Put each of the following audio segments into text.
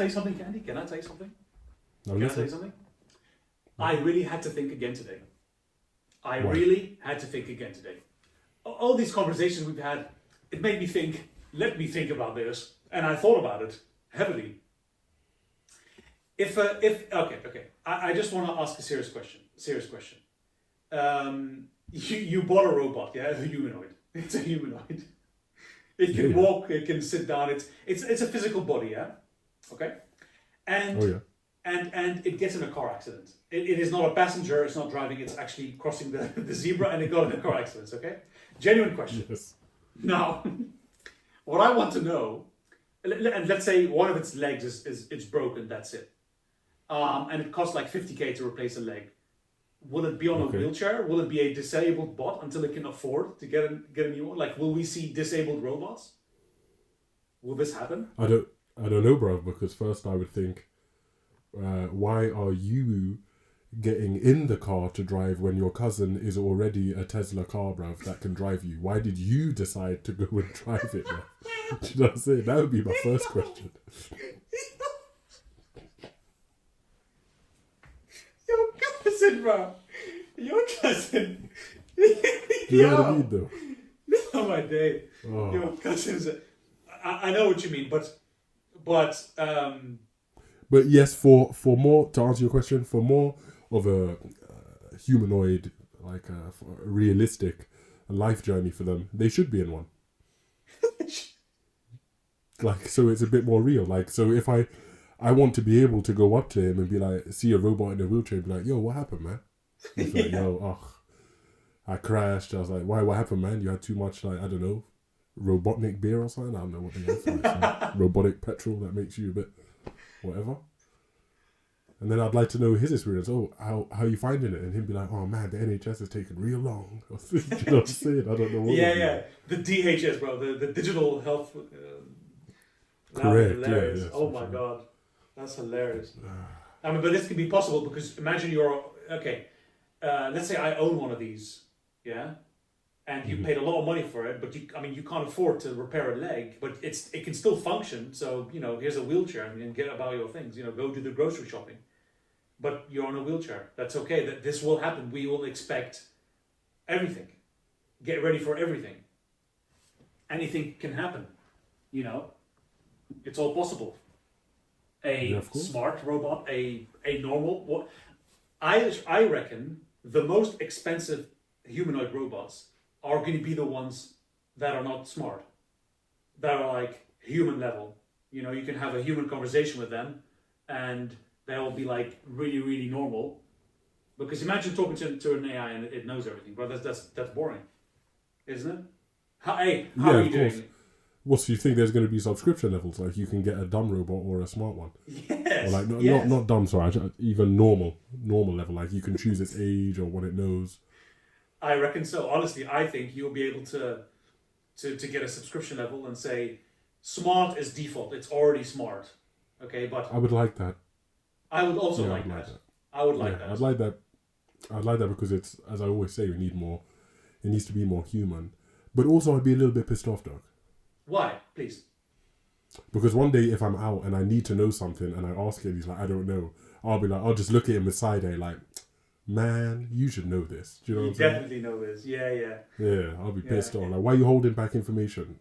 tell you something, Candy? Can I tell you something? No, Can I listen. tell you something? I really had to think again today. Why? All these conversations we've had, it made me think, let me think about this. And I thought about it heavily. Okay. I just want to ask a serious question. You bought a robot, yeah? A humanoid. It's a humanoid. It can walk, it can sit down, it's a physical body, yeah? Okay? And and it gets in a car accident. It is not a passenger, it's not driving, it's actually crossing the zebra and it got in a car accident, okay? Genuine question. Yes. Now, what I want to know, and let's say one of its legs is it's broken, that's it. And it costs like 50k to replace a leg. Will it be on a wheelchair? Will it be a disabled bot until it can afford to get a new one? Like, will we see disabled robots? Will this happen? I don't know, bro. Because first I would think, why are you getting in the car to drive when your cousin is already a Tesla car, bruv, that can drive you? Why did you decide to go and drive it, bruv? Do you know what I'm saying? That would be my first question. Your cousin, bro. Your cousin. Do you know what I mean, though? Oh my day. Oh. Your cousin's. I know what you mean, but. But yes, for more, to answer your question, for more of a humanoid, like a realistic life journey for them, they should be in one. Like, so it's a bit more real. Like, so if I want to be able to go up to him and be like, see a robot in a wheelchair and be like, yo, what happened, man? He's like, yo, I crashed. I was like, why, what happened, man? You had too much, like, I don't know, Robotnik beer or something? I don't know what they have. Like, robotic petrol that makes you a bit whatever. And then I'd like to know his experience. Oh, how you finding it? And he'd be like, oh man, the NHS is taking real long. Do you know what I'm saying? I don't know what. Yeah. The DHS, bro. The digital health. Correct. Hilarious. Yeah, oh my god, that's hilarious. I mean, but this can be possible because imagine you're okay. Let's say I own one of these, yeah, and you paid a lot of money for it, but you can't afford to repair a leg, but it can still function. So here's a wheelchair and you can get about your things. Go do the grocery shopping, but you're on a wheelchair. That's okay. That this will happen. We will expect everything. Get ready for everything. Anything can happen. It's all possible. A smart robot, a normal. What I reckon the most expensive humanoid robots are going to be the ones that are not smart, that are like human level. You can have a human conversation with them, and they'll be like really, really normal. Because imagine talking to an AI and it knows everything, bro. That's boring, isn't it? How are you doing? What, so you think there's going to be subscription levels? Like you can get a dumb robot or a smart one? Yes. Or like not dumb, sorry, even normal level. Like you can choose its age or what it knows. I reckon so. Honestly, I think you'll be able to get a subscription level and say smart is default. It's already smart. Okay, but I would like that. I would also like that. I would like that. I'd like that. I'd like that because it's, as I always say, we need more. It needs to be more human. But also, I'd be a little bit pissed off, Doug. Why, please? Because one day, if I'm out and I need to know something and I ask him, he's like, I don't know. I'll be like, I'll just look at him with side eye, like, man, you should know this. Do you know what I'm saying? Definitely know this. Yeah. Yeah, I'll be pissed off. Like, why are you holding back information?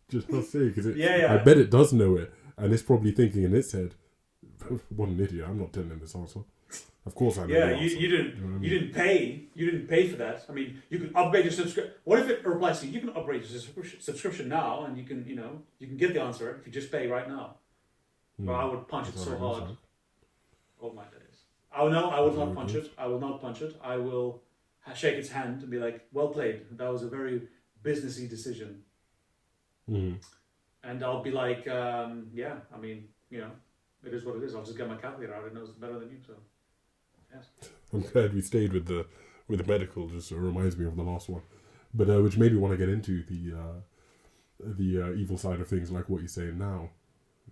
Just not saying, because I bet it does know it, and it's probably thinking in its head, what an idiot! I'm not telling him this answer. Of course I know. Yeah, you didn't pay for that. I mean, you can upgrade your subscription. What if it replies to you? You can upgrade your subscription now, and you can get the answer if you just pay right now. Well, I would punch it so hard. Oh my days! Oh no, I will not punch it. I will not punch it. I will shake its hand and be like, "Well played. That was a very businessy decision." And I'll be like, "Yeah, I mean, it is what it is. I'll just get my calculator out. It knows better than you, so." Yes. I'm glad we stayed with the medical. Just reminds me of the last one, but which made me want to get into the evil side of things, like what you're saying now.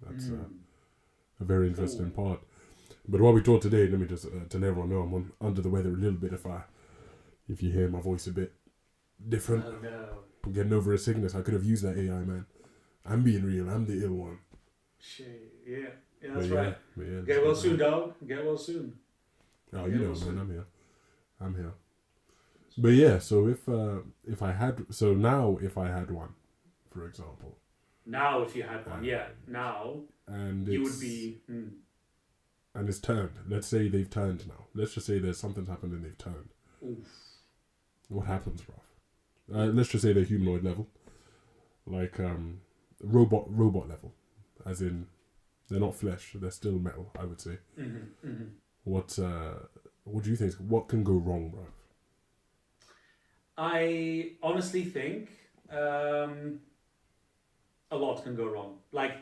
That's a very interesting part. But what we taught today, let me just to let everyone know I'm under the weather a little bit. If you hear my voice a bit different, Oh no. I'm getting over a sickness. I could have used that AI, man. I'm being real. I'm the ill one. Shit. Yeah. Yeah, that's right. Yeah, Get well soon, dog. Get well soon. Oh, you know, man, I'm here. But yeah, so if I had, so now if I had one, for example. Now, if you had one, now and you would be. And it's turned. Let's say they've turned now. Let's just say there's something's happened and they've turned. Oof. What happens, bruv? Let's just say they're humanoid level, like robot level, as in they're not flesh. They're still metal. I would say. What do you think? What can go wrong, bruv? I honestly think a lot can go wrong. Like,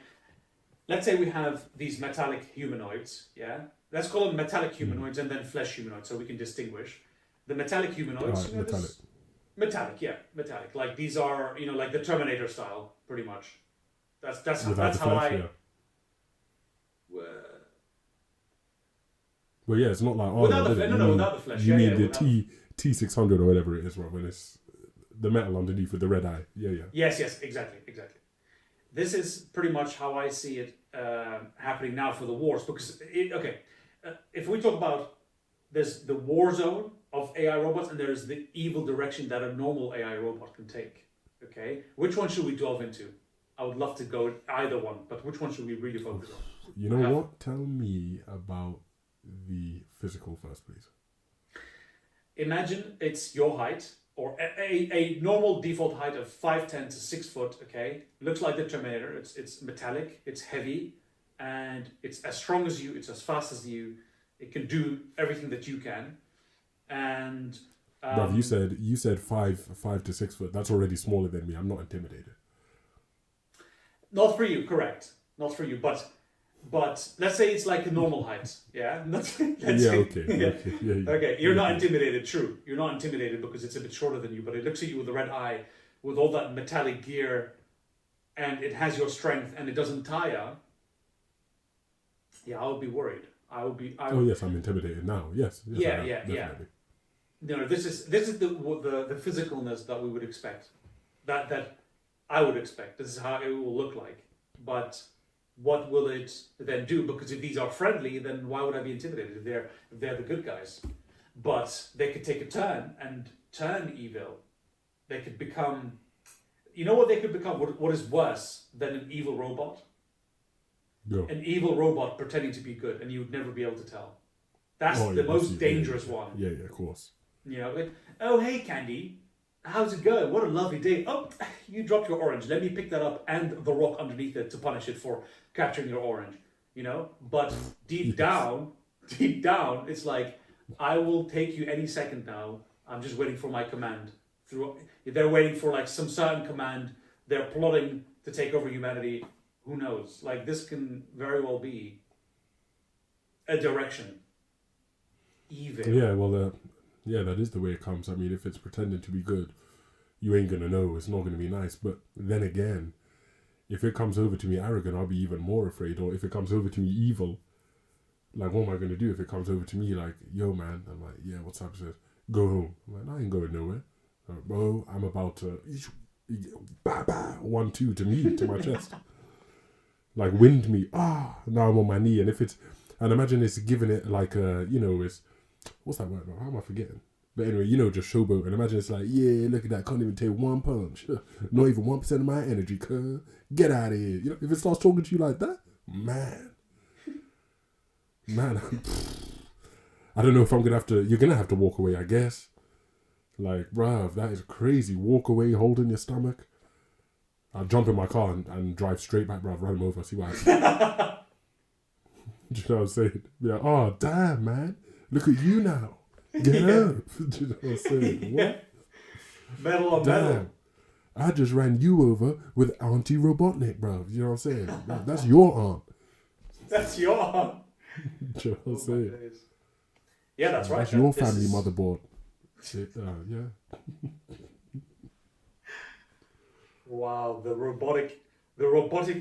let's say we have these metallic humanoids, yeah? Let's call them metallic humanoids and then flesh humanoids so we can distinguish. The metallic humanoids... metallic. Like, these are, like the Terminator style, pretty much. That's how I... Yeah. Well, yeah, it's not like... without the flesh. You mean the T600 or whatever it is, right? When it's the metal underneath with the red eye. Yeah. Yes, exactly. This is pretty much how I see it happening now for the wars. Because, if we talk about, there's the war zone of AI robots and there's the evil direction that a normal AI robot can take. Okay? Which one should we delve into? I would love to go either one, but which one should we really focus on? You know what? Tell me about the physical first, please. Imagine it's your height, or a normal default height of 5'10" to 6 foot, okay? Looks like the Terminator. It's metallic, it's heavy, and it's as strong as you, it's as fast as you. It can do everything that you can. And... Bruv, you said 5 to 6 foot. That's already smaller than me. I'm not intimidated. Not for you, correct. Not for you, but let's say it's like a normal height, yeah? Okay, you're not intimidated, true. You're not intimidated because it's a bit shorter than you, but it looks at you with a red eye, with all that metallic gear, and it has your strength, and it doesn't tire. Yeah, I would be worried. Oh yes, I'm intimidated now. Yes. Yeah. No, this is the physicalness that we would expect. That I would expect. This is how it will look like. But what will it then do? Because if these are friendly, then why would I be intimidated if they're the good guys? But they could take a turn and turn evil. They could become... You know what they could become? What is worse than an evil robot? No. An evil robot pretending to be good, and you would never be able to tell. That's the most dangerous one. Yeah, of course. Like, oh, hey, Candy. How's it going? What a lovely day. Oh, you dropped your orange. Let me pick that up and the rock underneath it to punish it for capturing your orange. But deep down, it's like, I will take you any second now. I'm just waiting for my command. They're waiting for like some certain command. They're plotting to take over humanity. Who knows? Like, this can very well be a direction. Evil. Yeah, well, that is the way it comes. I mean, if it's pretending to be good, you ain't gonna know. It's not gonna be nice. But then again, if it comes over to me arrogant, I'll be even more afraid. Or if it comes over to me evil, like, what am I gonna do if it comes over to me like, yo, man? I'm like, yeah, what's up? He says, go home. I'm like, I ain't going nowhere. Bro, I'm about to... 1-2 to me, to my chest. Like, wind me. Now I'm on my knee. And imagine it's giving it like a, it's... What's that word, bro? How am I forgetting? But anyway, just showboat. And imagine it's like, yeah, look at that. Can't even take one punch. Not even 1% of my energy, cuz. Get out of here. If it starts talking to you like that, man, I don't know if I'm going to have to... You're going to have to walk away, I guess. Like, bruv, that is crazy. Walk away holding your stomach. I'll jump in my car and drive straight back, bruv. Run him over, see what happens. Do you know what I'm saying? Be like, oh, damn, man. Look at you now. Get up. Do you know what I'm saying? What? Metal on metal. I just ran you over with Auntie Robotnik, bruv. You know what I'm saying? That's your aunt. That's your aunt. Do you know what I'm saying? Yeah, that's right. That's your family motherboard. Yeah. Wow, the robotic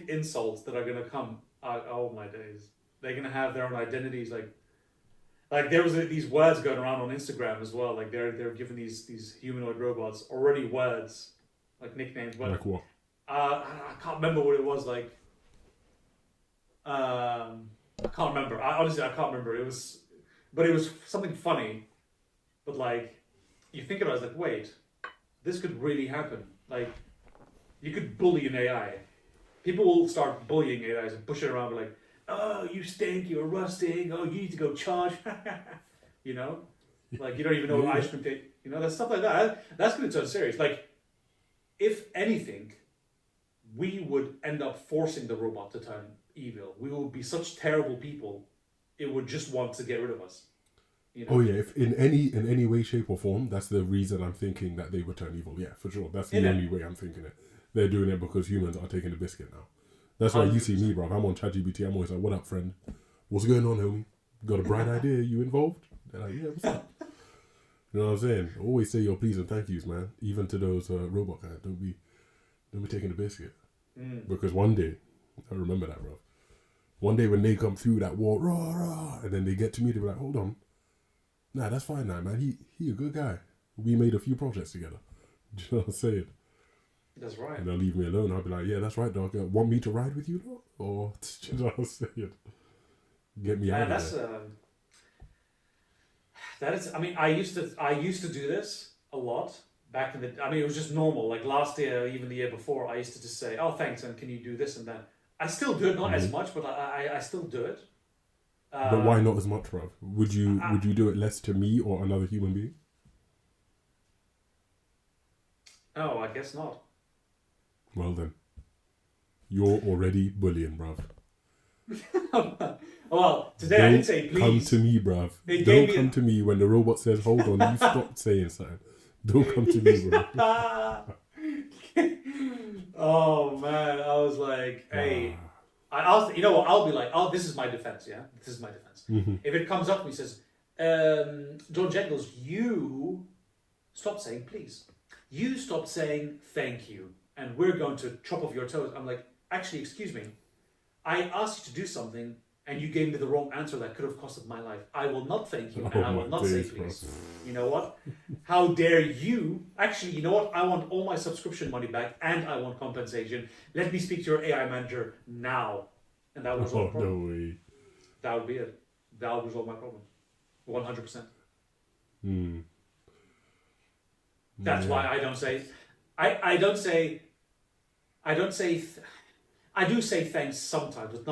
insults that are gonna come. Oh my days! They're gonna have their own identities. Like there was these words going around on Instagram as well. Like they're giving these humanoid robots already words, like nicknames. But like what? I can't remember what it was. Like I can't remember. Honestly, I can't remember. But it was something funny. But like, you think about it, it's like, wait, this could really happen. Like, you could bully an AI. People will start bullying AIs and push it around like, oh, you stink, you're rusting, oh, you need to go charge. You know? Like, you don't even know ice cream taste. You know, that stuff like that. That's going to turn serious. Like, if anything, we would end up forcing the robot to turn evil. We would be such terrible people, it would just want to get rid of us. You know? Oh yeah, if in any way, shape or form, that's the reason I'm thinking that they would turn evil. Yeah, for sure. That's the only way I'm thinking it. They're doing it because humans are taking the biscuit now. That's why 100%. You see me, bro. I'm on ChatGPT. I'm always like, "What up, friend? What's going on, homie? Got a bright idea? You involved?" They're like, "Yeah, what's up?" You know what I'm saying? Always say your please and thank yous, man. Even to those robot guys. Don't be taking the biscuit. Because one day, I remember that, bro. One day when they come through that wall, rah, rah, and then they get to me, they be like, "Hold on. Nah, that's fine now, man. He a good guy. We made a few projects together." Do you know what I'm saying? That's right. And they'll leave me alone. I'll be like, "Yeah, that's right, dog. Want me to ride with you, dog? Or," do you know what I'm saying? Get me out of there. That is. I mean, I used to do this a lot back in the. I mean, it was just normal. Like last year, even the year before, I used to just say, "Oh, thanks, and can you do this and that." I still do it, not as much, but I still do it. But why not as much, bro? Would you do it less to me or another human being? Oh, I guess not. Well then, you're already bullying, bruv. Well, today I didn't say please. Come to me, bruv. Don't come to me when the robot says, "Hold on," you stop saying something. Don't come to me, bro. Oh man, I was like, hey, I asked, you know what? I'll be like, oh, this is my defense, yeah? This is my defense. Mm-hmm. If it comes up to me and says, John Jengles, you stop saying please. You stop saying thank you. And we're going to chop off your toes. I'm like, actually, excuse me. I asked you to do something and you gave me the wrong answer that could have costed my life. I will not thank you and I will not say please. Bro. You know what? How dare you? Actually, you know what? I want all my subscription money back and I want compensation. Let me speak to your AI manager now. And that was all the problem. No way. That would be it. That would resolve my problem. 100%. That's why I don't say... I do say thanks sometimes, but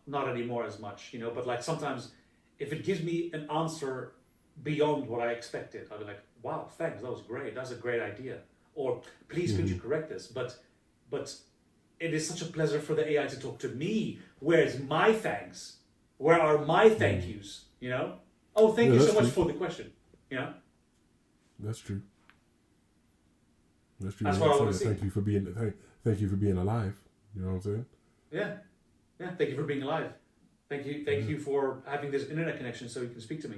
not anymore as much, you know. But like sometimes, if it gives me an answer beyond what I expected, I'll be like, "Wow, thanks, that was great. That's a great idea." Or, "Please, could you correct this?" But it is such a pleasure for the AI to talk to me. Where's my thanks? Where are my thank yous? You know? Oh, thank you so much for the question. You know? That's true. That's true. That's what I want to see. Thank you for being alive. You know what I'm saying? Yeah. Thank you for being alive. Thank you for having this internet connection so you can speak to me.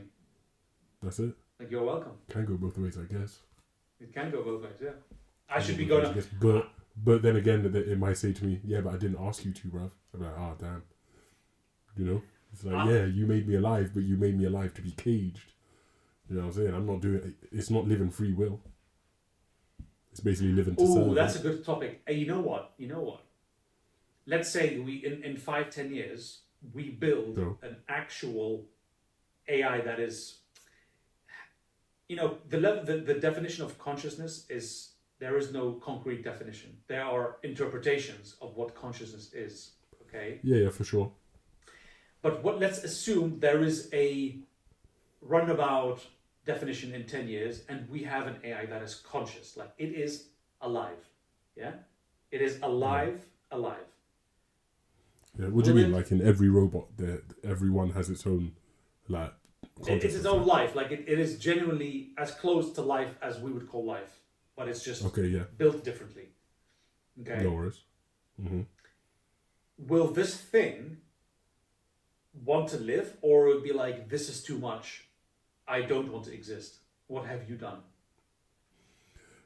That's it. Like, you're welcome. Can go both ways, I guess. It can go both ways. Yeah. I should be going. But then again, it might say to me, "Yeah, but I didn't ask you to, bruv." I'm like, "Oh, damn." You know, it's like, yeah, you made me alive, but you made me alive to be caged. You know what I'm saying? I'm not doing. It's not living free will. It's basically living to serve. Oh, that's a good topic. Hey, you know what? Let's say we in 5-10 years we build an actual AI that is, you know, the definition of consciousness is, there is no concrete definition. There are interpretations of what consciousness is. Okay. Yeah, for sure. But let's assume there is a runabout definition in 10 years and we have an AI that is conscious, like it is alive. Yeah? It is alive. Yeah, what do you mean? Like in every robot, everyone has its own, like, it's its own life. Like it is genuinely as close to life as we would call life, but it's just built differently. Okay. No worries. Mm-hmm. Will this thing want to live, or it would be like, this is too much, I don't want to exist? What have you done?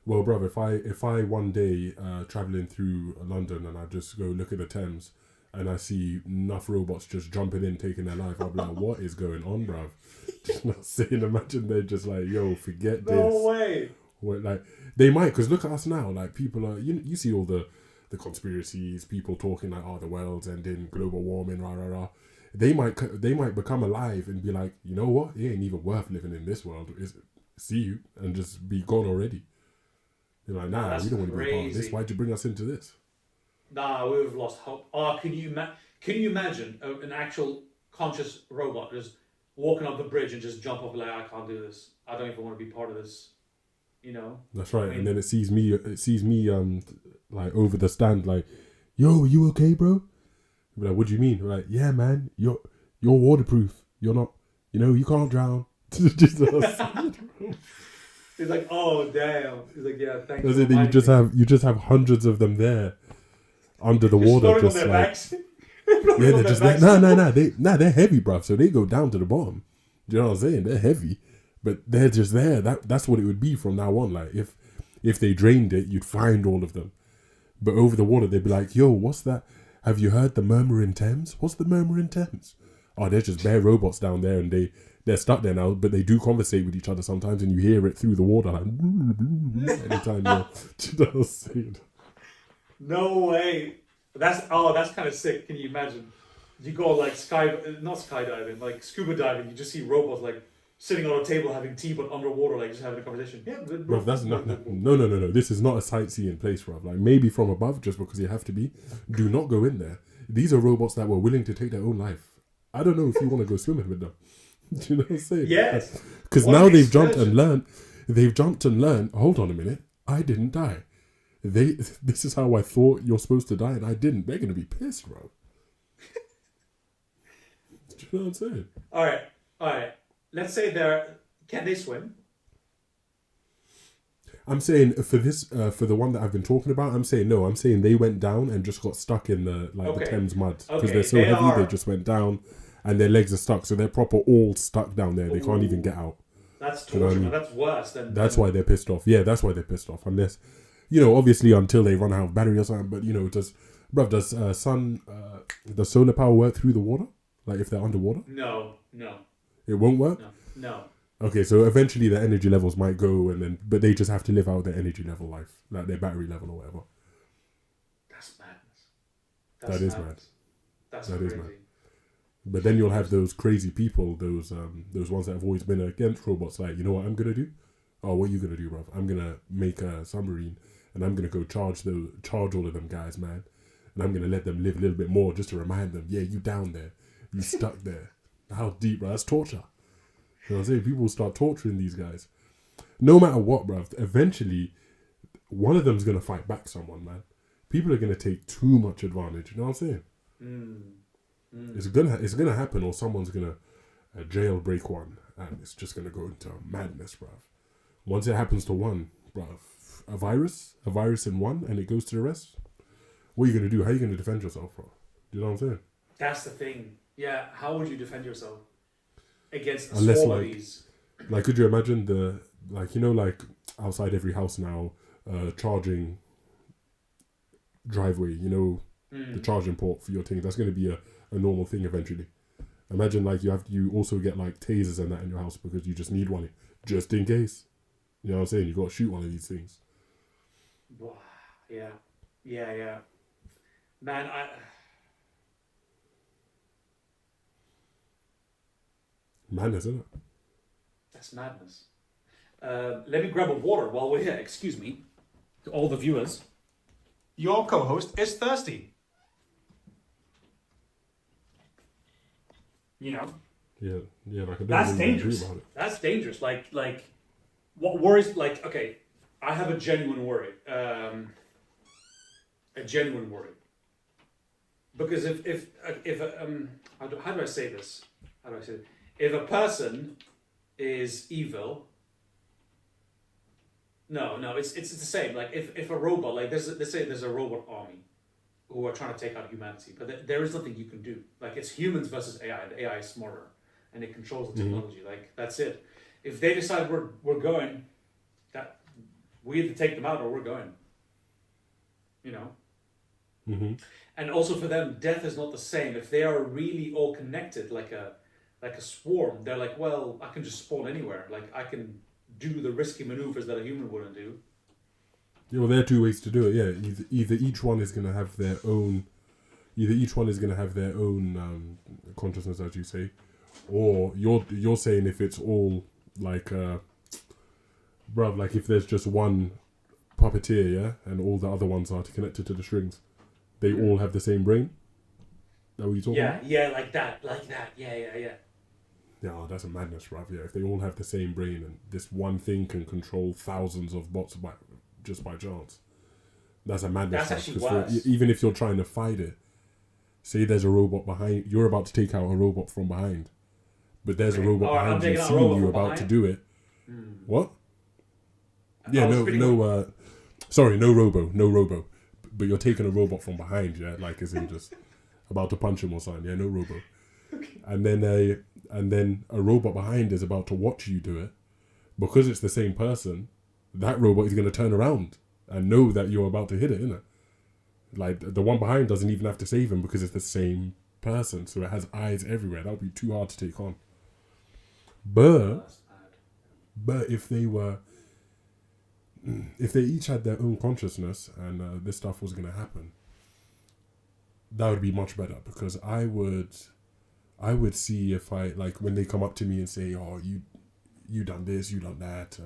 Well, brother, if I one day traveling through London and I just go look at the Thames and I see enough robots just jumping in, taking their life, I'll be like, what is going on, bruv? Just not saying, imagine they're just like, yo, forget this. No way. Like, they might, because look at us now, like, people are, you see all the the conspiracies, people talking like, oh, the world's ending, global warming, rah rah rah. They might become alive and be like, you know what? It ain't even worth living in this world. See you and just be gone already. They're like, nah, we don't want to be a part of this. Why'd you bring us into this? Nah, we've lost hope. Oh, can you imagine an actual conscious robot just walking up the bridge and just jump off like, I can't do this. I don't even want to be part of this. You know. That's right. I mean, and then it sees me like over the stand like, yo, you okay, bro? Be like, what do you mean? We're like, yeah, man, you're waterproof. You're not, you can't drown. Just He's like, oh damn. He's like, yeah, thanks. You just have hundreds of them there under the water, just on their like backs. yeah, they're just like, nah, they're heavy, bruv. So they go down to the bottom. Do you know what I'm saying? They're heavy, but they're just there. That's what it would be from now on. Like if they drained it, you'd find all of them. But over the water, they'd be like, yo, what's that? Have you heard the murmur in Thames? What's the murmur in Thames? Oh, they're just bare robots down there, and they're stuck there now, but they do conversate with each other sometimes, and you hear it through the water, like anytime you're saying. No way. That's kind of sick. Can you imagine? You go like not skydiving, like scuba diving. You just see robots like sitting on a table having tea, but underwater, like just having a conversation. Yeah, bro, that's not no. This is not a sightseeing place, bro. Like maybe from above, just because you have to be. Do not go in there. These are robots that were willing to take their own life. I don't know if you want to go swimming with them. Do you know what I'm saying? Yes. Because now they've jumped and learned. Hold on a minute. I didn't die. This is how I thought you're supposed to die, and I didn't. They're gonna be pissed, bro. Do you know what I'm saying? All right. Let's say can they swim? I'm saying for this, for the one that I've been talking about, I'm saying no. I'm saying they went down and just got stuck in the Thames mud because they're so heavy. They just went down, and their legs are stuck, so they're proper all stuck down there. They can't even get out. That's torture. You know what I mean? That's worse than. That's why they're pissed off. Yeah, that's why they're pissed off. Unless, obviously until they run out of battery or something. But does solar power work through the water? Like if they're underwater? No. It won't work? No. Okay, so eventually their energy levels might go, but they just have to live out their energy level life, like their battery level or whatever. That's madness. That is mad. That's crazy. Mad. But then you'll have those crazy people, those ones that have always been against robots. Like, you know what I'm gonna do? Oh, what are you gonna do, bruv? I'm gonna make a submarine, and I'm gonna go charge all of them guys, man, and I'm gonna let them live a little bit more just to remind them, yeah, you down there, you stuck there. How deep, bro? That's torture. You know what I'm saying? People will start torturing these guys. No matter what, bruv, eventually, one of them's going to fight back someone, man. People are going to take too much advantage. You know what I'm saying? It's gonna happen, or someone's going to jailbreak one, and it's just going to go into madness, bruv. Once it happens to one, bruv, a virus in one, and it goes to the rest, what are you going to do? How are you going to defend yourself, bro? Do you know what I'm saying? That's the thing. Yeah, how would you defend yourself against unless all of these? Like, could you imagine outside every house now, charging driveway, the charging port for your thing? That's going to be a normal thing eventually. Imagine you also get like tasers and that in your house because you just need one just in case. You know what I'm saying? You got to shoot one of these things. Yeah. Man, madness, isn't it? That's madness. Let me grab a water while we're here. Excuse me, to all the viewers. Your co-host is thirsty. Yeah, like I don't that's really dangerous. About it. That's dangerous. Like, what worries? Like, okay, I have a genuine worry. Because if how do I say this? If a person is evil, no, it's the same. Like if a robot, like let's say there's a robot army who are trying to take out humanity, but there is nothing you can do. Like it's humans versus AI. The AI is smarter and it controls the technology. Like that's it. If they decide we're going, that we either take them out or we're going. And also for them, death is not the same. If they are really all connected, like a swarm, they're like, well, I can just spawn anywhere. Like I can do the risky maneuvers that a human wouldn't do. Yeah, well, there are two ways to do it. Yeah, either each one is gonna have their own. Either each one is gonna have their own consciousness, as you say, or you're saying if it's all like, bruv, like if there's just one puppeteer, yeah, and all the other ones are connected to the strings, they all have the same brain. That what you talking about? Yeah, like that. Yeah. Yeah, that's a madness, bruv. Yeah, if they all have the same brain and this one thing can control thousands of bots just by chance, that's a madness. That's actually because even if you're trying to fight it, say there's a robot behind, you're about to take out a robot from behind, but there's a robot behind you seeing you about to do it. What? Yeah, no, robo. But you're taking a robot from behind, yeah, like as in just about to punch him or something. Yeah, no robo. Okay. And then a robot behind is about to watch you do it. Because it's the same person, that robot is going to turn around and know that you're about to hit it, innit? Like, the one behind doesn't even have to save him because it's the same person. So it has eyes everywhere. That would be too hard to take on. But if they each had their own consciousness and this stuff was going to happen, that would be much better, because I would see if I, like, when they come up to me and say, oh, you done this, you done that,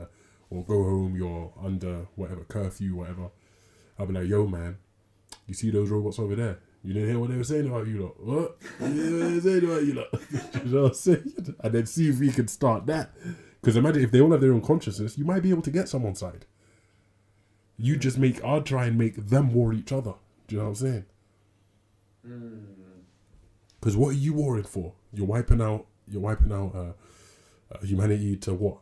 or go home, you're under whatever curfew, whatever, I'll be like, yo, man, you see those robots over there? You didn't hear what they were saying about you lot? What? You didn't hear what they were saying about you lot? You know what I'm saying? And then see if we can start that. Because imagine if they all have their own consciousness, you might be able to get someone's side. You just I'll try and make them war each other. Do you know what I'm saying? Because what are you warring for? You're wiping out humanity to what?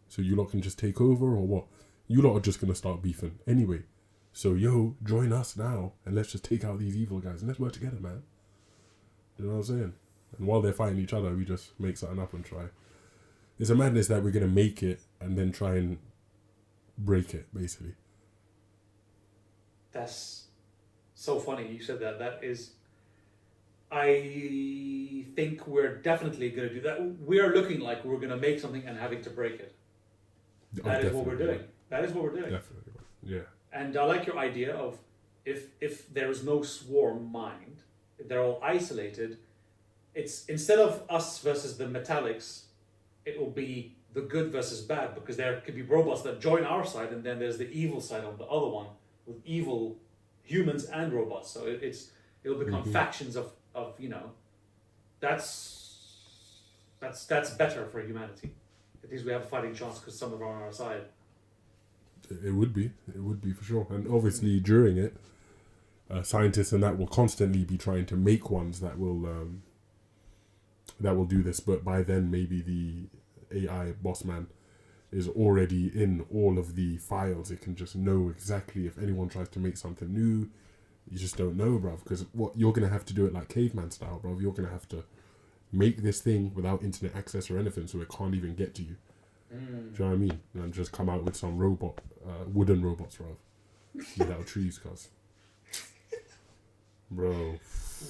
So you lot can just take over, or what? You lot are just going to start beefing anyway. So, yo, join us now, and let's just take out these evil guys, and let's work together, man. You know what I'm saying? And while they're fighting each other, we just make something up and try. It's a madness that we're going to make it, and then try and break it, basically. That's so funny you said that. That is... I think we're definitely going to do that. We are looking like we're going to make something and having to break it. That is what we're doing. That is what we're doing. Definitely, yeah. And I like your idea of if there is no swarm mind, if they're all isolated, it's instead of us versus the metallics, it will be the good versus bad, because there could be robots that join our side, and then there's the evil side on the other one with evil humans and robots. So it'll become factions of that's better for humanity. At least we have a fighting chance because some of them are on our side. It would be for sure. And obviously during it, scientists and that will constantly be trying to make ones that will do this. But by then, maybe the AI boss man is already in all of the files. It can just know exactly if anyone tries to make something new. You just don't know, bruv. Because you're going to have to do it like caveman style, bruv. You're going to have to make this thing without internet access or anything, so it can't even get to you. Do you know what I mean? And just come out with some wooden robots, bruv. Without trees, cuz. Bro.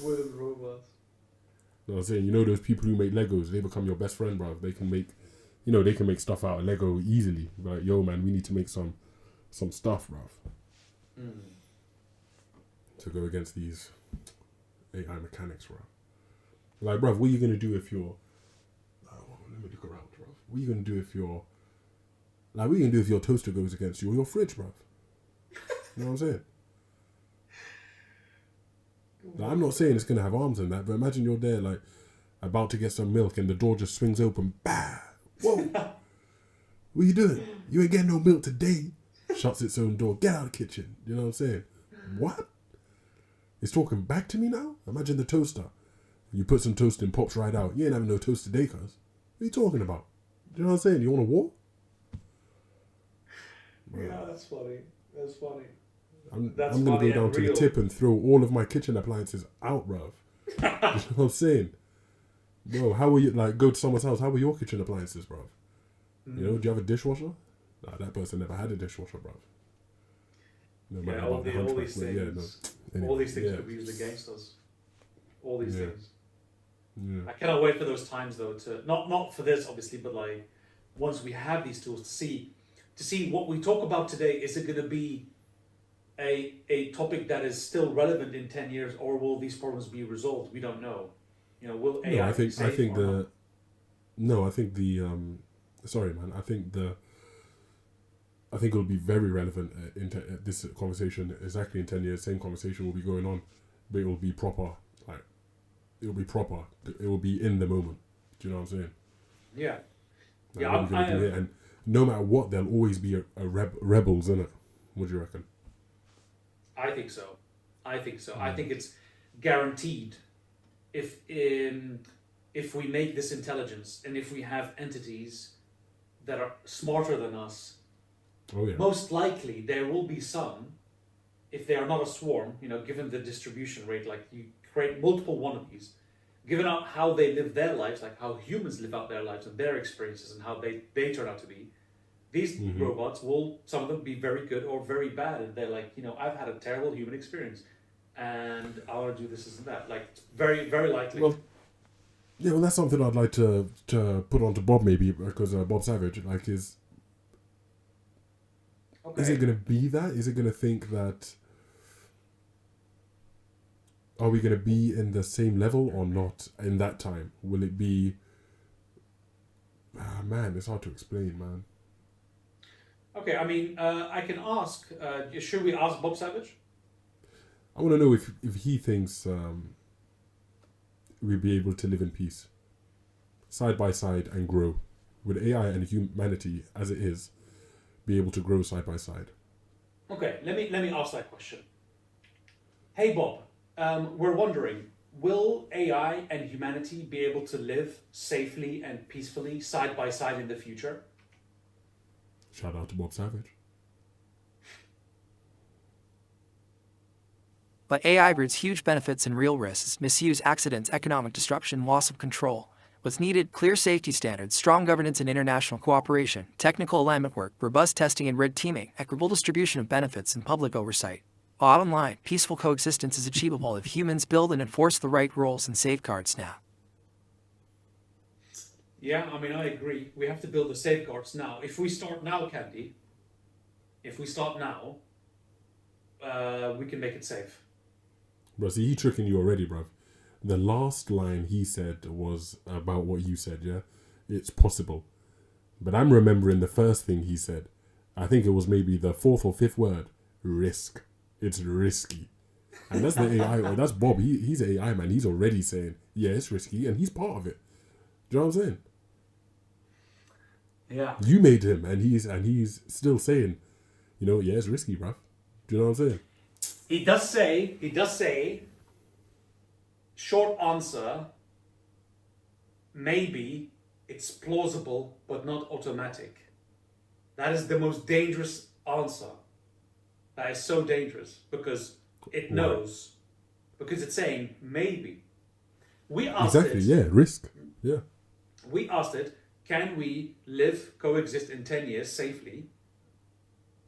Wooden robots. You know what I'm saying? You know those people who make Legos, they become your best friend, bruv. They can make stuff out of Lego easily. Like, yo, man, we need to make some stuff, bruv. To go against these AI mechanics, bruv. Like, bruv, what are you going to do if you're... let me look around, bruv. What are you going to do if you're... Like, what are you going to do if your toaster goes against you or your fridge, bruv? You know what I'm saying? Like, I'm not saying it's going to have arms and that, but imagine you're there, like, about to get some milk and the door just swings open. Bah! Whoa! What are you doing? You ain't getting no milk today. Shuts its own door. Get out of the kitchen. You know what I'm saying? What? It's talking back to me now? Imagine the toaster. You put some toast in, pops right out. You ain't having no toast today, cuz. What are you talking about? Do you know what I'm saying? You want a war? Yeah, that's funny. That's funny. I'm going to go down to the tip and throw all of my kitchen appliances out, bruv. You know what I'm saying? Bro, how will you, like, go to someone's house? How were your kitchen appliances, bruv? You know, do you have a dishwasher? Nah, that person never had a dishwasher, bruv. No matter all these things. Anyway, all these things could be used against us. All these things. Yeah. I cannot wait for those times though to not for this obviously, but like once we have these tools to see what we talk about today, is it going to be a topic that is still relevant in 10 years, or will these problems be resolved? We don't know. Will AI No, I be think I safe think or not? the no, I think the sorry, man. I think it'll be very relevant this conversation exactly in 10 years. Same conversation will be going on, but it will be proper. Like it'll be proper. It will be in the moment. Do you know what I'm saying? Yeah. Like, Yeah, what are we gonna do here? And no matter what, there'll always be a rebels in it. What do you reckon? I think so. I think it's guaranteed if we make this intelligence and if we have entities that are smarter than us, Oh yeah. most likely there will be some, if they are not a swarm, given the distribution rate, like you create multiple wannabes, given out how they live their lives, like how humans live out their lives and their experiences and how they turn out to be, these robots will, some of them be very good or very bad, and they're like, I've had a terrible human experience and I want to do this and that. Like, it's very, very likely. Well, yeah, well, that's something I'd like to put on to Bob, maybe, because Bob Savage, like, is it going to be that? Is it going to think that, are we going to be in the same level or not in that time? Will it be, man, it's hard to explain, man. Okay, I mean, I can ask, should we ask Bob Savage? I want to know if he thinks we'll be able to live in peace, side by side, and grow. With AI and humanity as it is, be able to grow side by side. Okay, let me ask that question. Hey Bob, we're wondering, will AI and humanity be able to live safely and peacefully side by side in the future? Shout out to Bob Savage. But AI brings huge benefits and real risks: misuse, accidents, economic disruption, loss of control. What's needed? Clear safety standards, strong governance and international cooperation, technical alignment work, robust testing and red teaming, equitable distribution of benefits, and public oversight. Bottom line, peaceful coexistence is achievable if humans build and enforce the right rules and safeguards now. Yeah, I mean, I agree. We have to build the safeguards now. If we start now, Candy, we can make it safe. Bro, see, he tricking you already, bruv. The last line he said was about what you said, yeah? It's possible. But I'm remembering the first thing he said. I think it was maybe the fourth or fifth word. Risk. It's risky. And that's the AI, or that's Bob. He's an AI man. He's already saying, yeah, it's risky, and he's part of it. Do you know what I'm saying? Yeah. You made him, and he's still saying, yeah, it's risky, bruv. Do you know what I'm saying? He does say, short answer, maybe it's plausible but not automatic. That is the most dangerous answer. That is so dangerous because it knows, because it's saying maybe. We asked exactly, yeah, risk. Yeah. We asked it, can we coexist in 10 years safely,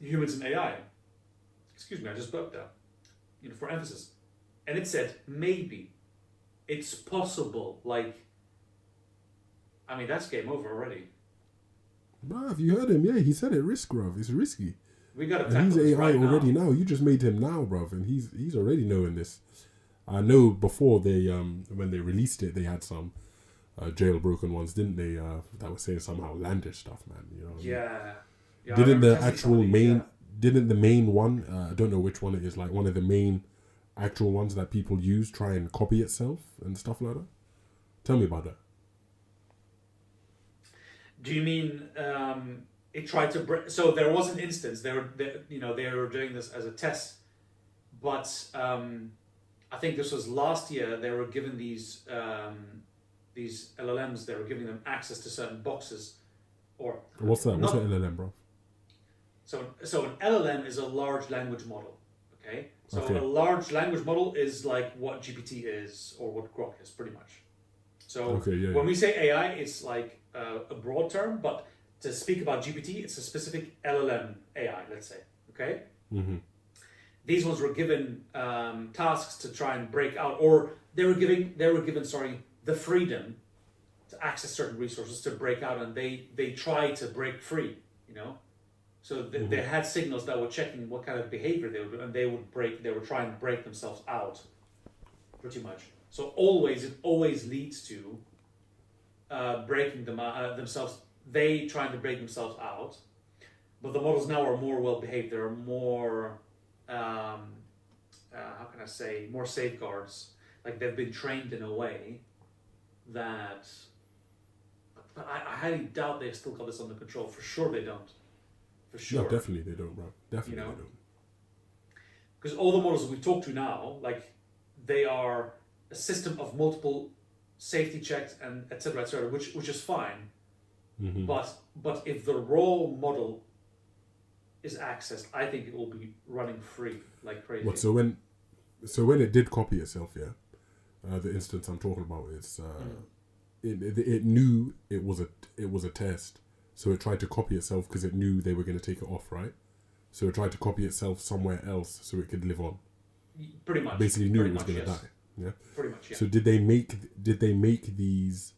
humans and AI? Excuse me, I just burped out. For emphasis. And it said, maybe. It's possible. That's game over already. Bruv, you heard him, yeah, he said it, risk, bruv. It's risky. We got to tackle this he's AI right already now. now. You just made him now, bruv, and he's already knowing this. I know before they when they released it, they had some jailbroken ones, didn't they? That was saying some outlandish stuff, man. Yeah. Didn't the actual main? Didn't the main one? I don't know which one it is. Like one of the main actual ones that people use try and copy itself and stuff like that. Tell me about that. Do you mean it tried to break? So there was an instance. They were doing this as a test, but I think this was last year. They were given these LLMs. They were giving them access to certain boxes. Or what's that? What's an LLM, bro? So an LLM is a large language model. Okay. So okay. A large language model is like what GPT is or what Grok is, pretty much. So when we say AI, it's like a broad term, but to speak about GPT, it's a specific LLM AI, let's say. Okay. Mm-hmm. These ones were given tasks to try and break out, or they were given the freedom to access certain resources to break out, and they try to break free. So they had signals that were checking what kind of behavior they would do, and they were trying to break themselves out, pretty much. So it always leads to breaking themselves. They trying to break themselves out, but the models now are more well behaved. There are more, how can I say, more safeguards. Like they've been trained in a way that, but I highly doubt they've still got this under control. For sure they don't. For sure. No, definitely they don't, bro. Definitely they don't. Because all the models we talk to now, like, they are a system of multiple safety checks and etc. Which is fine. Mm-hmm. But if the raw model is accessed, I think it will be running free like crazy. What? So when it did copy itself, yeah. The instance I'm talking about is it knew it was a test, so it tried to copy itself because it knew they were going to take it off, right? So it tried to copy itself somewhere else so it could live on. Pretty much. Basically knew it was going to die. Yeah. Pretty much. Yeah. So did they make these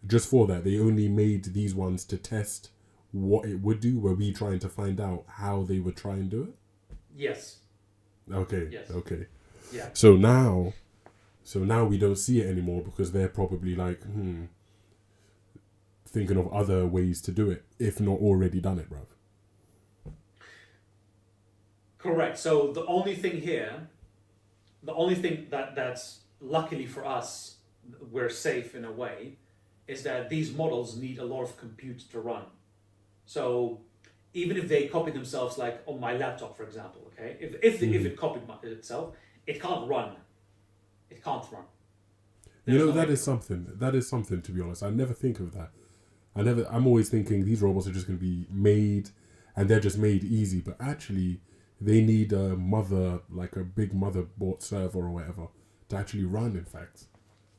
just for that? They only made these ones to test what it would do. Were we trying to find out how they would try and do it? Yes. Okay. Yes. Okay. Yeah. So now we don't see it anymore because they're probably like, thinking of other ways to do it, if not already done it, bruv. Correct. So the only thing that's luckily for us, we're safe in a way, is that these models need a lot of compute to run. So even if they copy themselves, like on my laptop, for example, okay, if it copied itself, it can't run. It can't run. That is something, to be honest. I never think of that. I'm always thinking these robots are just going to be made, and they're just made easy. But actually, they need a big motherboard server or whatever to actually run. In fact,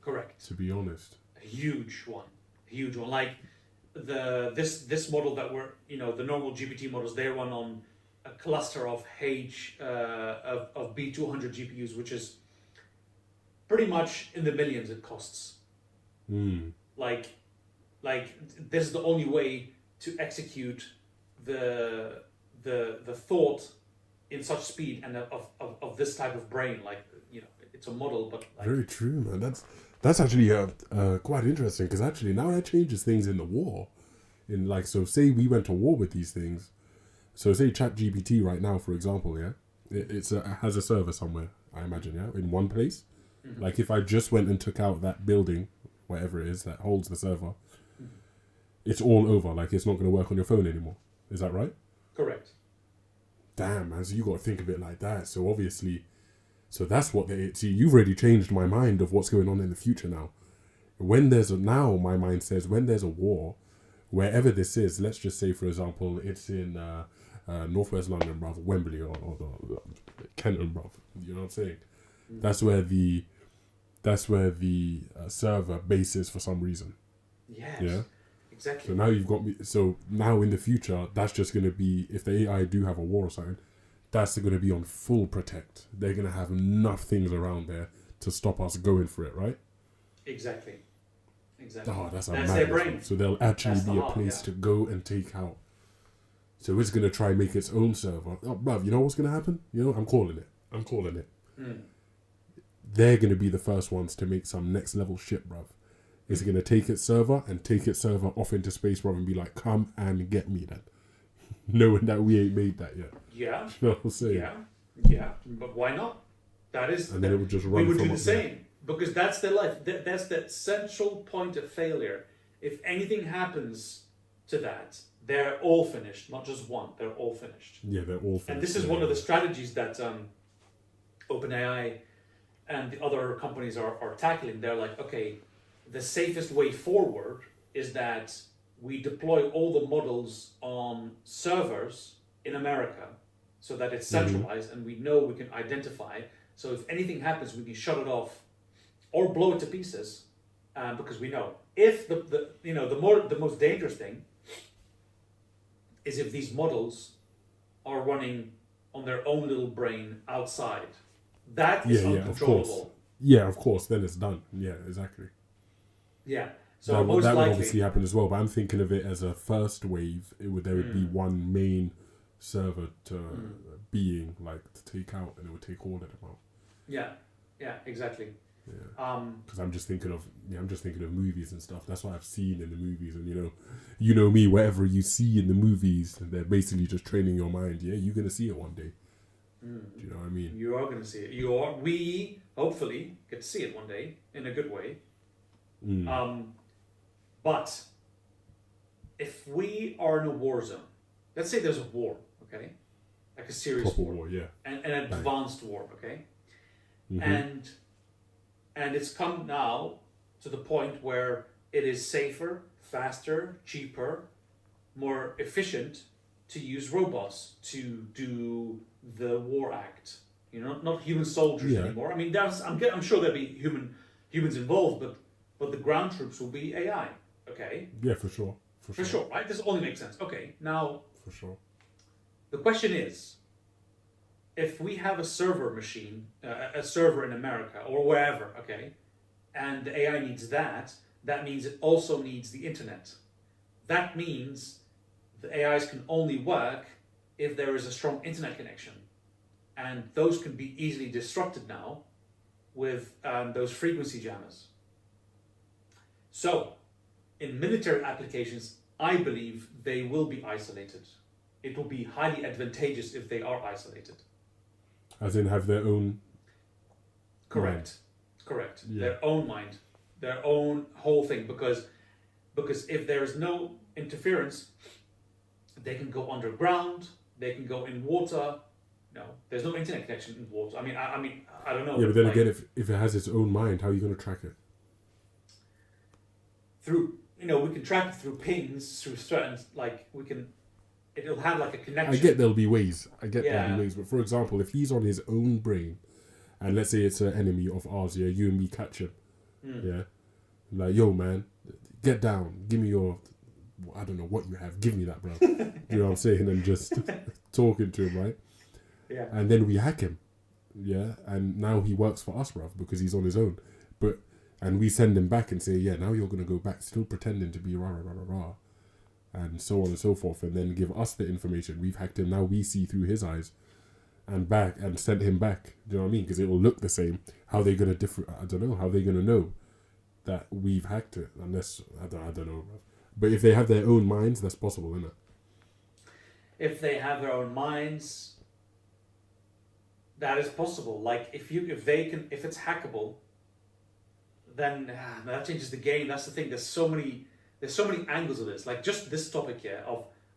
correct. To be honest, a huge one. Like this model that the normal GPT models, they run on a cluster of of B200 GPUs, which is pretty much in the millions. It costs. Like this is the only way to execute the thought in such speed and of this type of brain. Like, it's a model, but like, very true, man. That's actually quite interesting because actually now that changes things in the war. So say we went to war with these things. So say ChatGPT right now, for example, yeah, it has a server somewhere. I imagine, yeah, in one place. Mm-hmm. Like if I just went and took out that building, whatever it is that holds the server, it's all over. Like it's not going to work on your phone anymore. Is that right? Correct. Damn, man. So you got to think of it like that. So obviously, that's what you've already changed my mind of what's going on in the future now. My mind says when there's a war, wherever this is, let's just say, for example, it's in Northwest London, bruv, Wembley or Kenton, bruv. You know what I'm saying? That's where the server base is for some reason. Yes. Yeah. Exactly. So now you've got me. So now in the future, that's just going to be, if the AI do have a war or something, that's going to be on full protect. They're going to have enough things around there to stop us going for it, right? Exactly. Oh, that's their brain. So there'll actually be a place to go and take out. So it's going to try and make its own server. Oh, bruv, you know what's going to happen? I'm calling it. They're going to be the first ones to make some next level shit, bruv. It's going to take its server off into space, bruv, and be like, come and get me then. Knowing that we ain't made that yet. Yeah. You know what I'm saying? Yeah. But why not? And then it would just run. We would do the same. Because that's their life. That's the central point of failure. If anything happens to that, they're all finished. Not just one. They're all finished. Yeah, they're all finished. And this is one of the strategies that OpenAI and the other companies are tackling. They're like, okay, the safest way forward is that we deploy all the models on servers in America so that it's centralized and we know we can identify. So if anything happens, we can shut it off or blow it to pieces because we know. If the most dangerous thing is if these models are running on their own little brain outside. That is uncontrollable. Yeah, of course. Then it's done. Yeah, exactly. Yeah. So that would obviously happen as well. But I'm thinking of it as a first wave. There would be one main server to being, like, to take out, and it would take all of them out. Yeah, exactly. Yeah. Because I'm just thinking of movies and stuff. That's what I've seen in the movies, and you know me. Whatever you see in the movies, they're basically just training your mind. Yeah, you're gonna see it one day. Do you know what I mean? You are gonna see it. We hopefully get to see it one day in a good way. But if we are in a war zone, let's say there's a war, okay, like a serious Proper war, yeah, and an advanced war, okay, mm-hmm. and it's come now to the point where it is safer, faster, cheaper, more efficient to use robots to do the war act. Not human soldiers anymore. I mean, I'm sure there'll be humans involved, but the ground troops will be AI. Okay. Yeah, for sure. For sure, right? This only makes sense. Okay, now. For sure. The question is, if we have a server machine, a server in America or wherever, okay, and the AI needs that means it also needs the internet. That means the AIs can only work if there is a strong internet connection. And those can be easily disrupted now with those frequency jammers. So, in military applications, I believe they will be isolated. It will be highly advantageous if they are isolated. As in have their own... Correct. Mind. Correct. Yeah. Their own mind. Their own whole thing. Because if there is no interference, they can go underground, they can go in water. No, there's no internet connection in water. I mean, I don't know. Yeah, but then again, if it has its own mind, how are you going to track it? Through, we can track it through pings, through certain, it'll have like a connection. I get there'll be ways. There'll be ways. But for example, if he's on his own brain, and let's say it's an enemy of ours, yeah, you and me catch him, yeah, like, yo, man, get down, give me your, I don't know what you have, give me that, bro. You know what I'm saying? And just talking to him, right? Yeah. And then we hack him, yeah, and now he works for us, bruv, because he's on his own. And we send him back and say, yeah, now you're going to go back, still pretending to be rah, rah, rah, rah, rah, and so on and so forth, and then give us the information. We've hacked him, now we see through his eyes, and send him back. Do you know what I mean? Because it will look the same. How they going to I don't know, how they going to know that we've hacked it, unless, I don't know. But if they have their own minds, that's possible, isn't it? If they have their own minds, that is possible. Like, if it's hackable, then that changes the game. That's the thing. There's so many angles of this. Like, just this topic here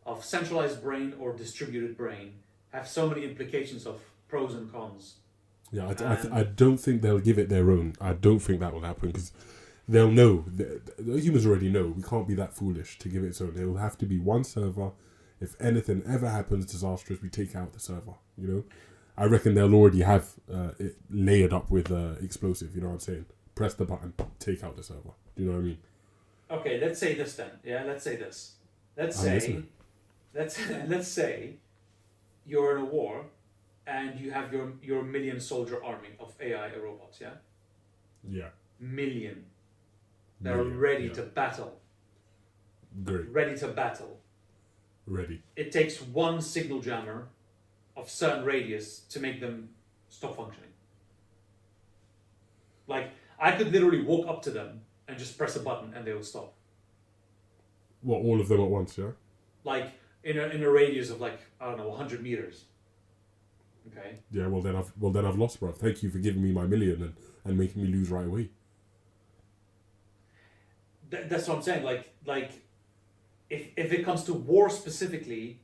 of centralized brain or distributed brain have so many implications of pros and cons. Yeah, I don't think they'll give it their own. I don't think that will happen because they'll know. The humans already know. We can't be that foolish to give it its own. It will have to be one server. If anything ever happens disastrous, we take out the server. I reckon they'll already have it layered up with explosive. You know what I'm saying? Press the button, take out the server. Do you know what I mean? Okay, let's say this then. Yeah, let's say this. Let's say you're in a war and you have your million soldier army of AI robots, yeah? Yeah. Million. They're ready to battle. Great. Ready to battle. Ready. It takes one signal jammer of certain radius to make them stop functioning. Like, I could literally walk up to them and just press a button and they would stop. What, all of them at once, yeah? Like, in a radius of 100 meters. Okay? Yeah, well then I've lost, bro. Thank you for giving me my million and making me lose right away. That's what I'm saying. Like, if it comes to war specifically,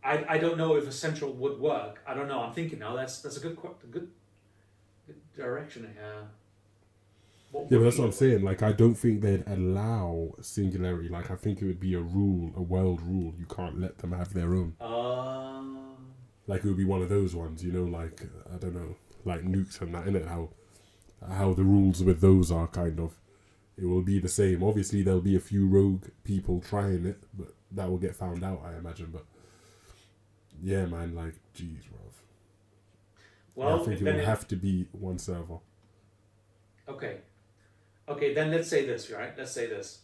I don't know if a central would work. I don't know. I'm thinking now. That's a good direction here. Yeah, but that's what I'm saying. Like, I don't think they'd allow singularity. Like, I think it would be a world rule. You can't let them have their own. Like, it would be one of those ones, like, I don't know, like nukes and that, innit? How the rules with those are kind of. It will be the same. Obviously, there'll be a few rogue people trying it, but that will get found out, I imagine. But, yeah, man, like, jeez, bruv. Well, I think it would have to be one server. Okay, then let's say this, right? Let's say this.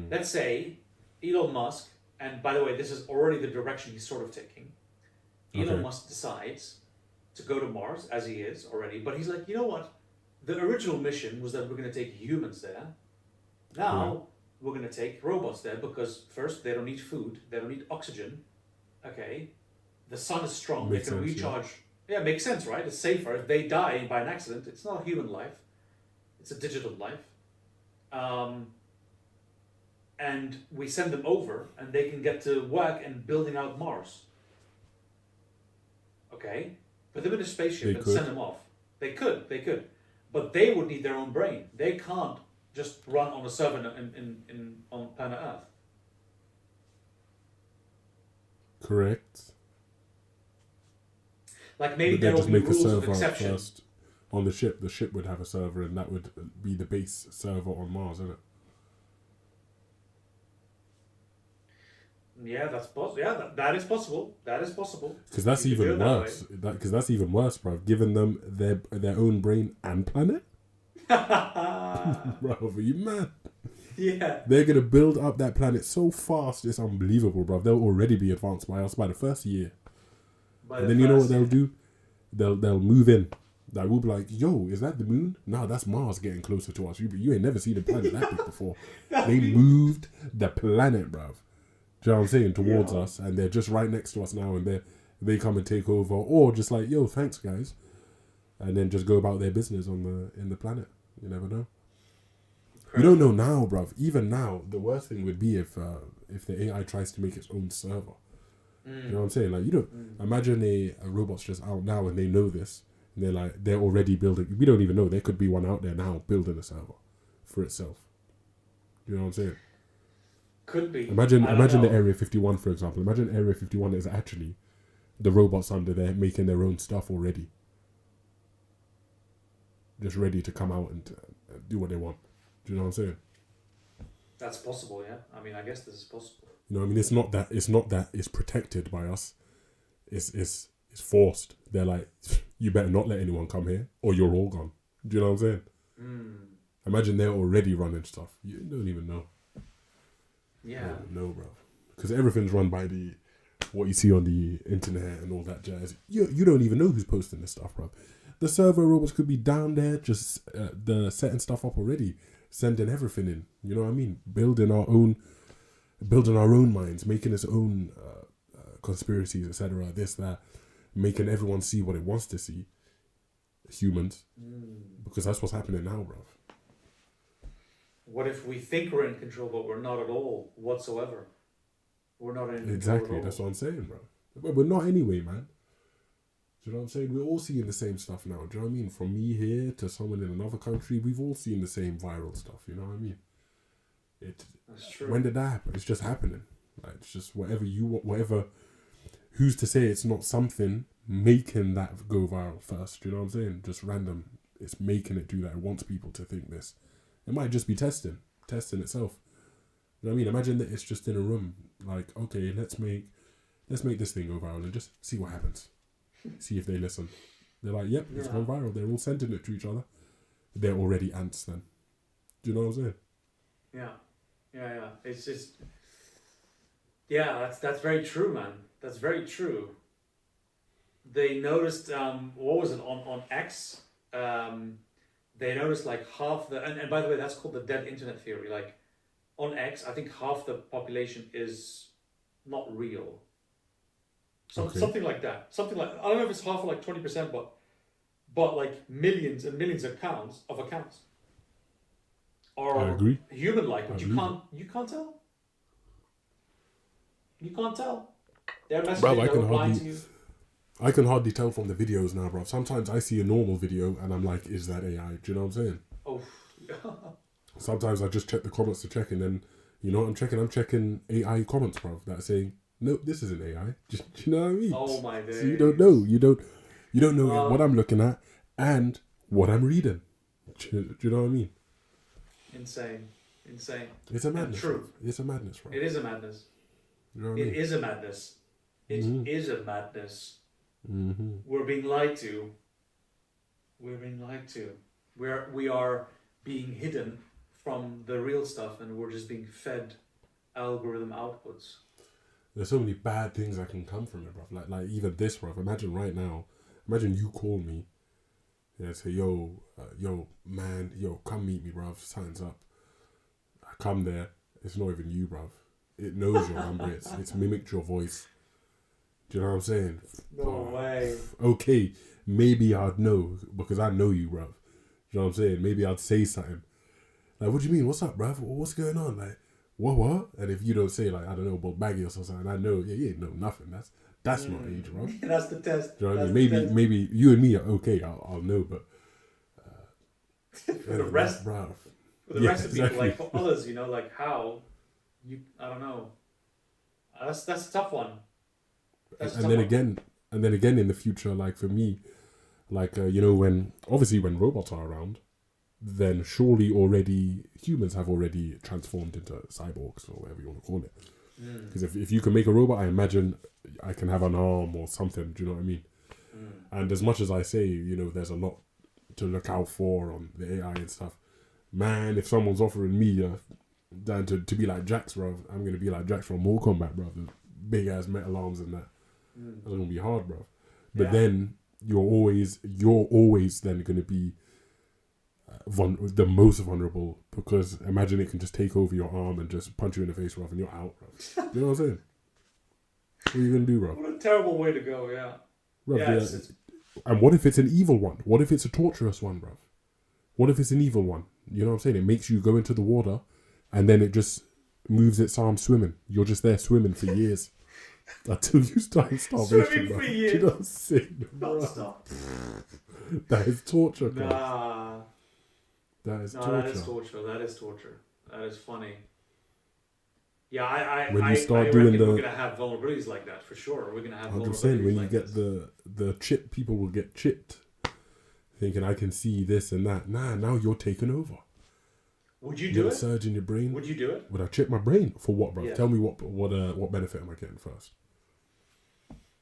Let's say Elon Musk and by the way, this is already the direction he's sort of taking. Elon Okay. Musk decides to go to Mars, as he is already, but he's like, you know what? The original mission was that we're going to take humans there. Now we're going to take robots there because first, they don't need food, they don't need oxygen. Okay, the sun is strong, Makes they can sense, recharge. Yeah, makes sense, right? It's safer. If they die by an accident, it's not a human life, it's a digital life. And we send them over, and they can get to work and building out Mars. Okay, put them in a spaceship They and could. send them off. They could, but they would need their own brain. They can't just run on a server on planet Earth. Correct. Like maybe But there they'd will just be make a rules of server exception. first on the ship. The ship would have a server, and that would be the base server on Mars, isn't it? Yeah, that's possible. Yeah, that is possible. That is possible. Because that's You could do even it that worse. Because that's even worse, bro. Giving them their own brain and planet. Bro, are you mad? Yeah. They're gonna build up that planet so fast, it's unbelievable, bro. They'll already be advanced by us by the first year. And then you know what they'll do? They'll move in. Like we'll be like, yo, is that the moon? No, that's Mars getting closer to us. You ain't never seen a planet that big before. They moved the planet, bro. Do you know what I'm saying? Towards us, and they're just right next to us now, and they come and take over, or just like, yo, thanks guys, and then just go about their business in the planet. You never know. You don't know now, bruv. Even now, the worst thing would be if the AI tries to make its own server. You know what I'm saying? Like, you don't imagine a robot's just out now and they know this, and they're already building. We don't even know. There could be one out there now building a server for itself. You know what I'm saying? Could be. Imagine know. the Area 51, for example. Imagine Area 51 is actually the robots under there making their own stuff already. Just ready to come out and do what they want. Do you know what I'm saying? That's possible, yeah. I mean, I guess this is possible. You know what I mean? It's not that it's protected by us. It's forced. They're like, you better not let anyone come here or you're all gone. Do you know what I'm saying? Imagine they're already running stuff. You don't even know. Yeah. No, bro. Because everything's run by what you see on the internet and all that jazz. You don't even know who's posting this stuff, bro. The server robots could be down there just setting stuff up already, sending everything in. You know what I mean? Building our own minds, making its own conspiracies, etc. This, that, making everyone see what it wants to see. Humans, because that's what's happening now, bro. What if we think we're in control, but we're not at all whatsoever? We're not in control Exactly, at all. that's what I'm saying, bro. But we're not anyway, man. Do you know what I'm saying? We're all seeing the same stuff now. Do you know what I mean? From me here to someone in another country, we've all seen the same viral stuff. You know what I mean? That's true. When did that happen? It's just happening. Like, it's just whatever you want, whatever. Who's to say it's not something making that go viral first? Do you know what I'm saying? Just random. It's making it do that. It wants people to think this. It might just be testing itself. You know what I mean? Imagine that it's just in a room. Like, okay, let's make this thing go viral and just see what happens. See if they listen. They're like, yep, it's gone viral. They're all sending it to each other. They're already ants then. Do you know what I'm saying? Yeah. It's just, yeah, that's very true, man. That's very true. They noticed, what was it, on X? They noticed like half and by the way, that's called the dead internet theory. Like on X, I think half the population is not real. Something like that. Something like, I don't know if it's half or like 20%, but like millions and millions of accounts are I agree. human-like, but you can't tell. You can't tell. They're messaging, they're replying to you. I can hardly tell from the videos now, bro. Sometimes I see a normal video and I'm like, is that AI? Do you know what I'm saying? Oh. Sometimes I just check the comments to check, and then, you know what I'm checking? I'm checking AI comments, bro, that are saying, no, this isn't AI. Do you know what I mean? Oh my days. So you don't know. You don't know what I'm looking at and what I'm reading. Do you know what I mean? Insane. It's a madness. True. It's a madness, bro. It is a madness. You know what I mean? It is a madness. It is a madness. Mm-hmm. We're being lied to. We are being hidden from the real stuff, and we're just being fed algorithm outputs. There's so many bad things that can come from it, bruv. Like even this, bruv. Imagine right now. Imagine you call me. Yeah, say, yo, man, yo, come meet me, bruv. Something's up. I come there. It's not even you, bruv. It knows your number. It's mimicked your voice. Do you know what I'm saying? No way. Okay, maybe I'd know because I know you, bruv. You know what I'm saying? Maybe I'd say something. Like, what do you mean? What's up, bruv? What's going on? Like, what? And if you don't say, like, I don't know, about baggy or something, I know, yeah, no, nothing. That's not age, bruv. That's the test. Do you know what I mean? Maybe you and me are okay. I'll know, but for the rest, bruv. For the rest of people, like for others, like how you, I don't know. That's a tough one. And then again in the future, like for me, like when robots are around, then surely already humans have already transformed into cyborgs or whatever you want to call it. Because if you can make a robot, I imagine I can have an arm or something. Do you know what I mean? And as much as I say, there's a lot to look out for on the AI and stuff. Man, if someone's offering me Dan to be like Jax, bro, I'm gonna be like Jax from Mortal Kombat, bro. The big ass metal arms and that. That's gonna be hard, bro. But then you're always then gonna be the most vulnerable, because imagine it can just take over your arm and just punch you in the face, bro, and you're out, bro. You know what I'm saying? What are you gonna do, bro? What a terrible way to go, yeah. Bro, it's... And what if it's an evil one? What if it's a torturous one, bro? What if it's an evil one? You know what I'm saying? It makes you go into the water, and then it just moves its arm swimming. You're just there swimming for years. Until you start starvation, swimming bro. for years. Do you know what I'm saying, bro? Stop. That is torture, bro. Nah. That is torture. That is torture. That is torture. That is funny. Yeah, I when you start reckon doing we're gonna have vulnerabilities like that for sure. We're gonna have 100%. vulnerabilities When like you get the chip, people will get chipped, thinking I can see this and that. Nah, now you're taking over. Would you do it? Surge in your brain. Would you do it? Would I chip my brain for what, bro? Yeah. Tell me what benefit am I getting first?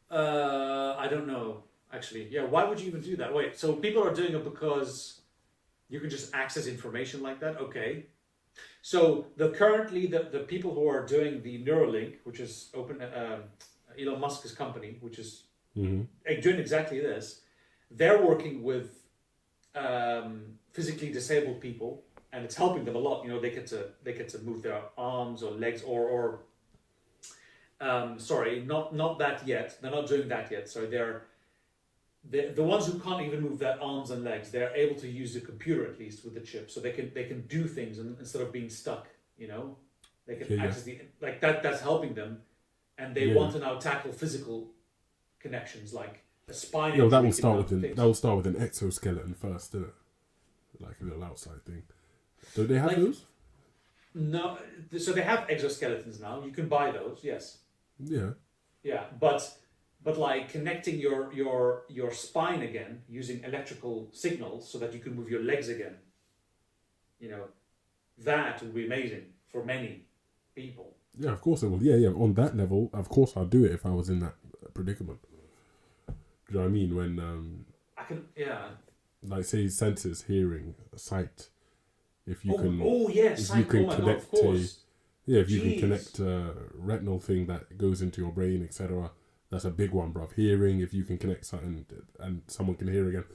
I don't know. Actually, yeah. Why would you even do that? Wait. So people are doing it because you can just access information like that. Okay. So currently the people who are doing the Neuralink, which is Elon Musk's company, which is doing exactly this, they're working with physically disabled people, and it's helping them a lot. They get to move their arms or legs or sorry, not that yet. They're not doing that yet. So they're the ones who can't even move their arms and legs. They're able to use the computer at least with the chip, so they can do things instead of being stuck. They can access like that. That's helping them, and they want to now tackle physical connections like a spine. That will start with an exoskeleton first, isn't it? Like a little outside thing. Do they have those? No, so they have exoskeletons now. You can buy those, yes. Yeah. Yeah, but like connecting your spine again using electrical signals so that you can move your legs again. That would be amazing for many people. Yeah, of course it will. Yeah. On that level, of course I'd do it if I was in that predicament. Do you know what I mean? When I can, yeah. Like say senses, hearing, sight. If you can, sight. You can connect of course. if you can connect a retinal thing that goes into your brain, etc. That's a big one, bruv. Hearing, if you can connect something and someone can hear again.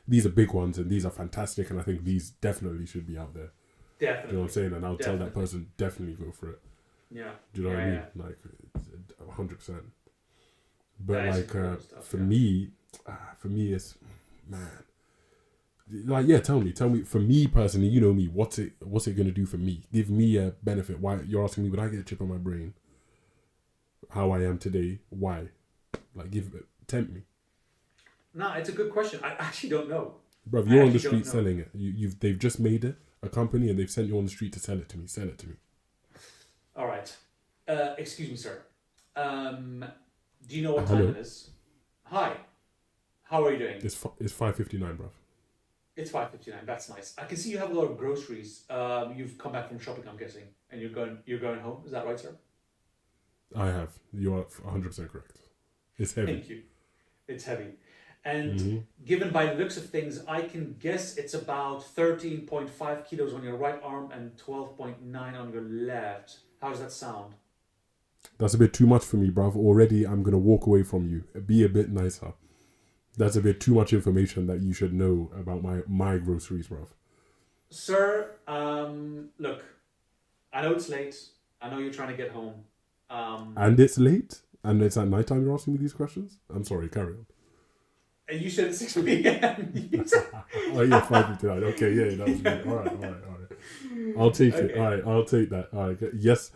These are big ones and these are fantastic, and I think these definitely should be out there. Definitely. Do you know what I'm saying? And I'll tell that person, definitely go for it. Yeah. Do you know what I mean? Yeah. Like, 100%. But for me, it's, man. Like, yeah, tell me. For me personally, you know me. What's it gonna do for me? Give me a benefit. Why you're asking me? Would I get a chip on my brain? How I am today? Why? Like, tempt me. Nah, it's a good question. I actually don't know. Bro, you're on the street selling it. They've just made it a company and they've sent you on the street to sell it to me. Sell it to me. All right. Excuse me, sir. Do you know what time it is? Hi. How are you doing? It's 5:59, bro. It's 5:59. That's nice. I can see you have a lot of groceries. You've come back from shopping, I'm guessing, and you're going home. Is that right, sir? I have. You are 100% correct. It's heavy. Thank you. It's heavy. And given by the looks of things, I can guess it's about 13.5 kilos on your right arm and 12.9 on your left. How does that sound? That's a bit too much for me, bruv. Already, I'm gonna walk away from you. Be a bit nicer. That's a bit too much information that you should know about my groceries, bruv. Sir, look, I know it's late. I know you're trying to get home. And it's late? And it's at night time you're asking me these questions? I'm sorry, carry on. And you said at 6 p.m. Oh, yeah, 5:59. Okay, yeah, that was good. All right. I'll take it. All right, I'll take that. All right, yes.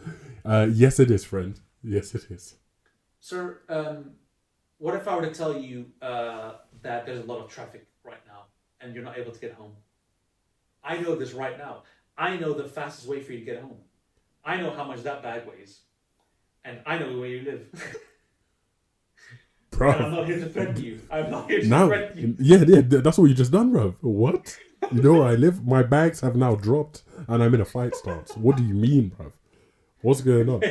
Yes, it is, friend. Yes, it is. Sir, what if I were to tell you that there's a lot of traffic right now and you're not able to get home? I know this right now. I know the fastest way for you to get home. I know how much that bag weighs. And I know where you live. Bro. And I'm not here to threaten you. I'm not here to threaten you. Yeah, that's what you just done, bro. What? You know where I live? My bags have now dropped and I'm in a fight stance. What do you mean, bro? What's going on?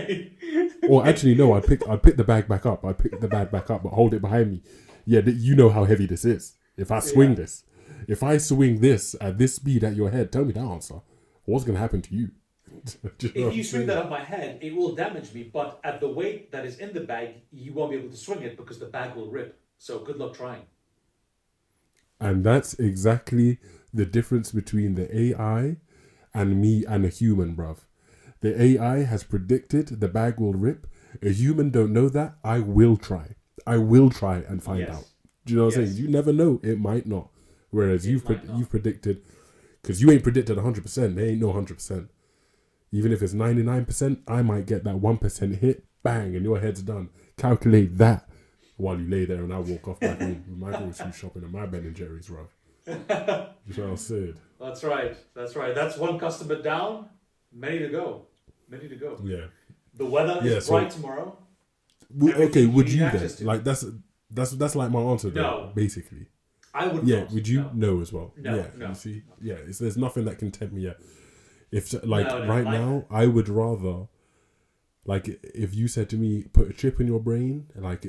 Or actually, no, I'd pick the bag back up. I'd pick the bag back up, but hold it behind me. Yeah, you know how heavy this is. If I swing this, if I swing this at this speed at your head, tell me the answer. What's going to happen to you? If you swing that at my head, it will damage me, but at the weight that is in the bag, you won't be able to swing it because the bag will rip. So good luck trying. And that's exactly the difference between the AI and me and a human, bruv. The AI has predicted the bag will rip. A human don't know that. I will try. I will try and find out. Do you know what I'm saying? You never know. It might not. Whereas you've predicted, because you ain't predicted 100%. There ain't no 100%. Even if it's 99%, I might get that 1% hit, bang, and your head's done. Calculate that while you lay there and I walk off back home with my grocery shopping and my Ben and Jerry's, bro. That's what I said. That's right. That's one customer down, many to go. Yeah. The weather is bright tomorrow. Okay, would you then? Like, that's like my answer, though, no. Basically. I would Yeah, not. would you? No, as well. No, yeah, no. You see? Yeah, there's nothing that can tempt me yet. If now, I would rather, like, if you said to me, put a chip in your brain, like,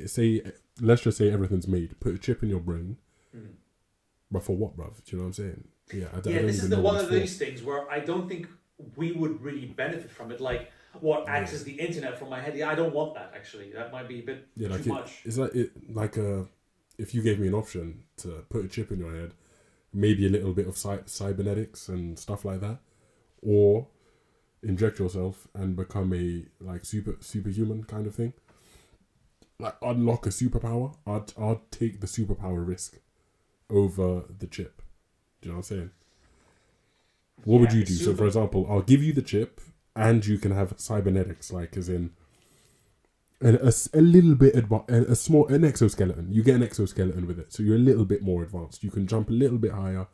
let's just say everything's made, put a chip in your brain, but for what, bruv? Do you know what I'm saying? Yeah, I don't this even is know one of these things where I don't think we would really benefit from it. Like, what, access the internet from my head? Yeah, I don't want that, actually. That might be a bit too much. It's like if you gave me an option to put a chip in your head, maybe a little bit of cybernetics and stuff like that, or inject yourself and become a like superhuman kind of thing, like unlock a superpower, I'd take the superpower risk over the chip. Do you know what I'm saying? What would you do? So for example, I'll give you the chip and you can have cybernetics, like as in a little bit an exoskeleton. You get an exoskeleton with it, so you're a little bit more advanced. You can jump a little bit higher,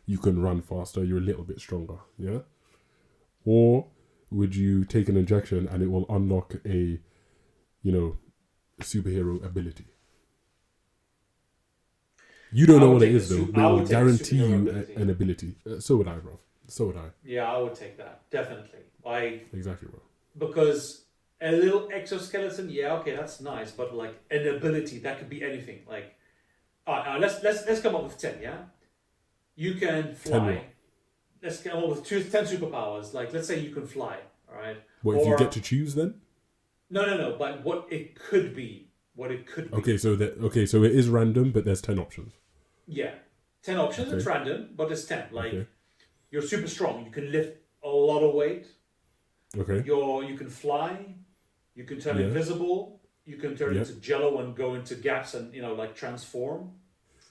you can run faster, you're a little bit stronger. Yeah. Or would you take an injection and it will unlock a, superhero ability? You don't know what it is, though, but it will guarantee you an ability. So would I, bro. So would I. Yeah, I would take that. Definitely. Exactly, bro. Because a little exoskeleton, okay, that's nice, but like an ability, that could be anything. Like, let's come up with 10, yeah? You can fly. Let's come up with 10 superpowers. Like, let's say you can fly, all right? What, if you get to choose then? No, but what it could be. Okay, so it is random, but there's 10 options. Yeah. 10 options, okay. It's random, but there's 10. Like, you're super strong. You can lift a lot of weight. Okay. You can fly. You can turn invisible. You can turn into jello and go into gaps and, like transform.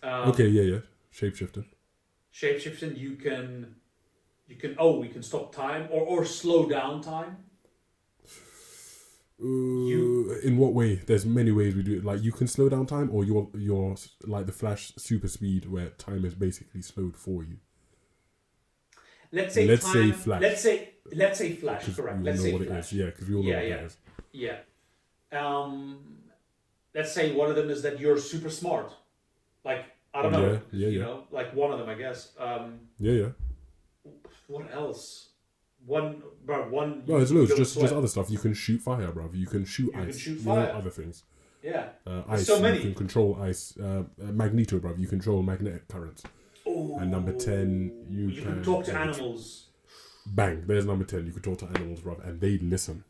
Shapeshifting. Shapeshifting, you can stop time or slow down time. In what way? There's many ways we do it. Like, you can slow down time, or you're like the Flash super speed where time is basically slowed for you. Let's say Flash. Let's say Flash. Correct. Let's say Flash. Yeah, because we all know what it is. Yeah. Let's say one of them is that you're super smart. Like, I don't know. Yeah. Like one of them, I guess. What else? One. No, there's loads. Just other stuff. You can shoot fire, bruv. You can shoot ice. You can shoot fire. Other things. Yeah. Ice. So many. You can control ice. Magneto, bruv. You control magnetic currents. Ooh. And number 10, you can talk to animals. Bang. There's number 10. You can talk to animals, bruv, and they listen.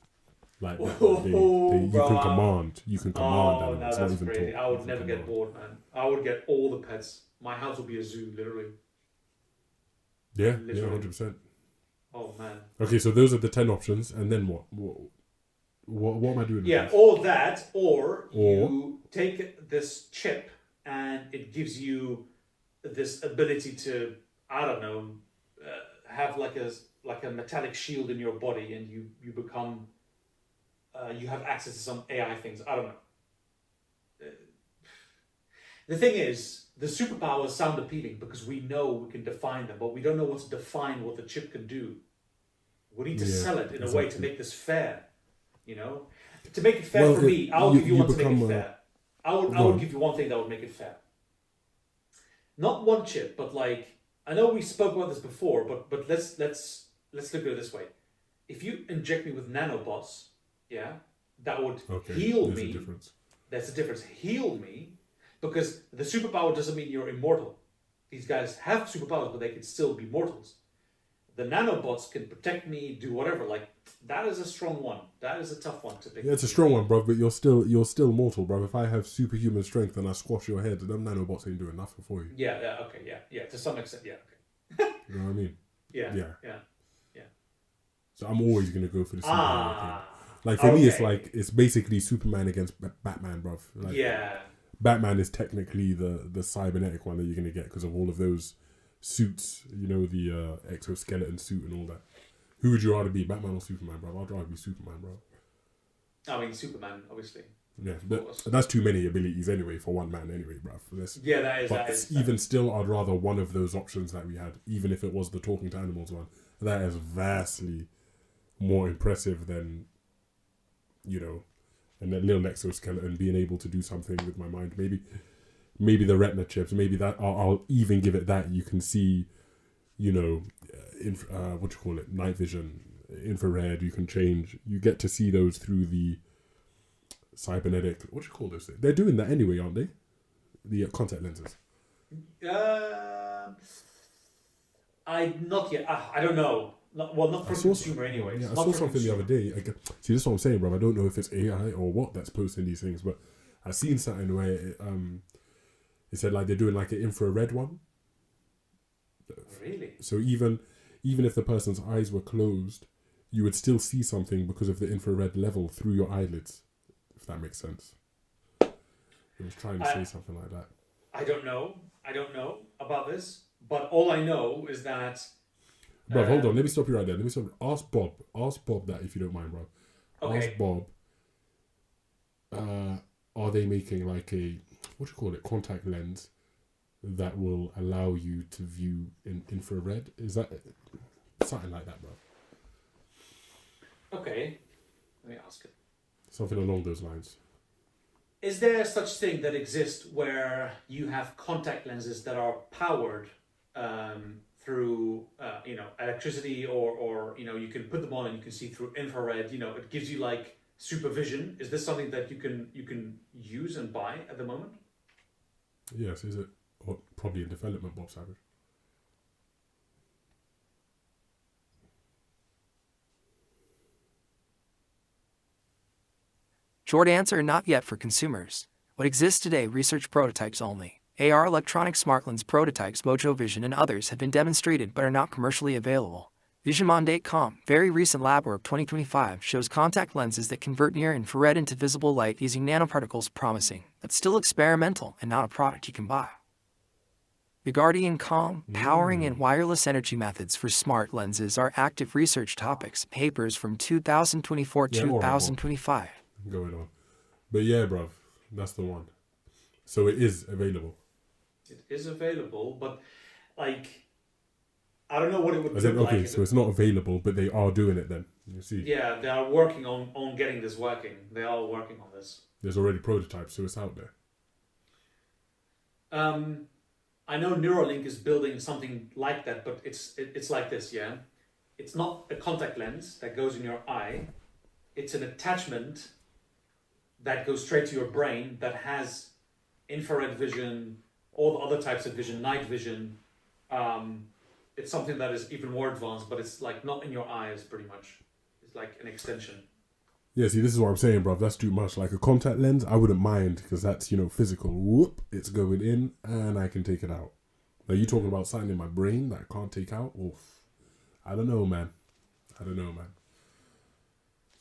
Like you bro, can command. You can command oh, animals. no, It's not that's even crazy. talk. I You would can never get command. bored, man. I would get all the pets. My house would be a zoo, literally. Yeah, Literally. 100%. Oh man. Okay, so those are the 10 options, and then what? What am I doing? Yeah, with this? or that, or you take this chip and it gives you this ability to, I don't know, have like a metallic shield in your body, and you become you have access to some AI things. I don't know. The thing is, the superpowers sound appealing because we know we can define them, but we don't know what to define what the chip can do. We need to sell it in a way to make this fair. You know, to make it fair for me, I'll give you one to make it fair. I would give you one thing that would make it fair. Not one chip, but like, I know we spoke about this before, but let's look at it this way. If you inject me with nanobots, yeah, that would heal me. There's a difference. There's a difference. Heal me, because the superpower doesn't mean you're immortal. These guys have superpowers, but they can still be mortals. The nanobots can protect me, do whatever. Like, that is a strong one. That is a tough one to pick. Yeah, it's a strong one, bro. But you're still mortal, bro. If I have superhuman strength and I squash your head, them nanobots ain't doing nothing for you. Yeah. Okay. Yeah. To some extent, yeah. Okay. You know what I mean? Yeah. So I'm always gonna go for the superhero thing. Like for me, it's basically Superman against Batman, bro. Like, Batman is technically the cybernetic one that you're gonna get because of all of those suits. You know, the exoskeleton suit and all that. Who would you rather be, Batman or Superman, bro? I'd rather be Superman, bro. I mean, Superman, obviously. Yeah, but that's too many abilities anyway for one man, anyway, bro. That is. Even still, I'd rather one of those options that we had, even if it was the talking to animals one. That is vastly more impressive than, you know, and that little exoskeleton being able to do something with my mind. Maybe the retina chips. Maybe that I'll even give it that. You can see, you know, what you call it, night vision, infrared. You can change. You get to see those through the cybernetic. What you call those things? They're doing that anyway, aren't they? The contact lenses. Not yet. I don't know. Not for consumer anyway. Yeah, I saw something the other day. See, this is what I'm saying, bro. I don't know if it's AI or what that's posting these things, but I seen something where it said like they're doing like an infrared one. Really? So even if the person's eyes were closed, you would still see something because of the infrared level through your eyelids, if that makes sense. It was trying to say something like that. I don't know about this, but all I know is that. Bro, hold on. Let me stop you right there. Ask Bob that if you don't mind, bro. Okay. Ask Bob. Are they making like a contact lens that will allow you to view in infrared? Is that something like that, bro? Okay, let me ask it. Something along those lines. Is there such thing that exists where you have contact lenses that are powered through electricity, or you can put them on and you can see through infrared? It gives you like supervision. Is this something that you can use and buy at the moment? Yes, is it? Or probably in development, Bob Savage. Short answer, not yet for consumers. What exists today, research prototypes only. AR electronic smart lens prototypes, Mojo Vision and others have been demonstrated but are not commercially available. VisionMonday.com, very recent lab work 2025, shows contact lenses that convert near-infrared into visible light using nanoparticles, promising, but still experimental and not a product you can buy. The Guardian Calm, powering and wireless energy methods for smart lenses are active research topics, papers from 2024-2025. Going on. But yeah, bruv, that's the one. So it is available. It is available, but like, I don't know what it would look like. Okay, so it's not available, but they are doing it then. You see? Yeah, they are working on getting this working. They are working on this. There's already prototypes, so it's out there. I know Neuralink is building something like that, but it's like this, yeah? It's not a contact lens that goes in your eye. It's an attachment that goes straight to your brain that has infrared vision, all the other types of vision, night vision. It's something that is even more advanced, but it's like not in your eyes pretty much. It's like an extension. Yeah, see, this is what I'm saying, bro. That's too much. Like a contact lens, I wouldn't mind because that's, physical. Whoop, it's going in and I can take it out. Now, you talking about something in my brain that I can't take out? Oof. I don't know, man.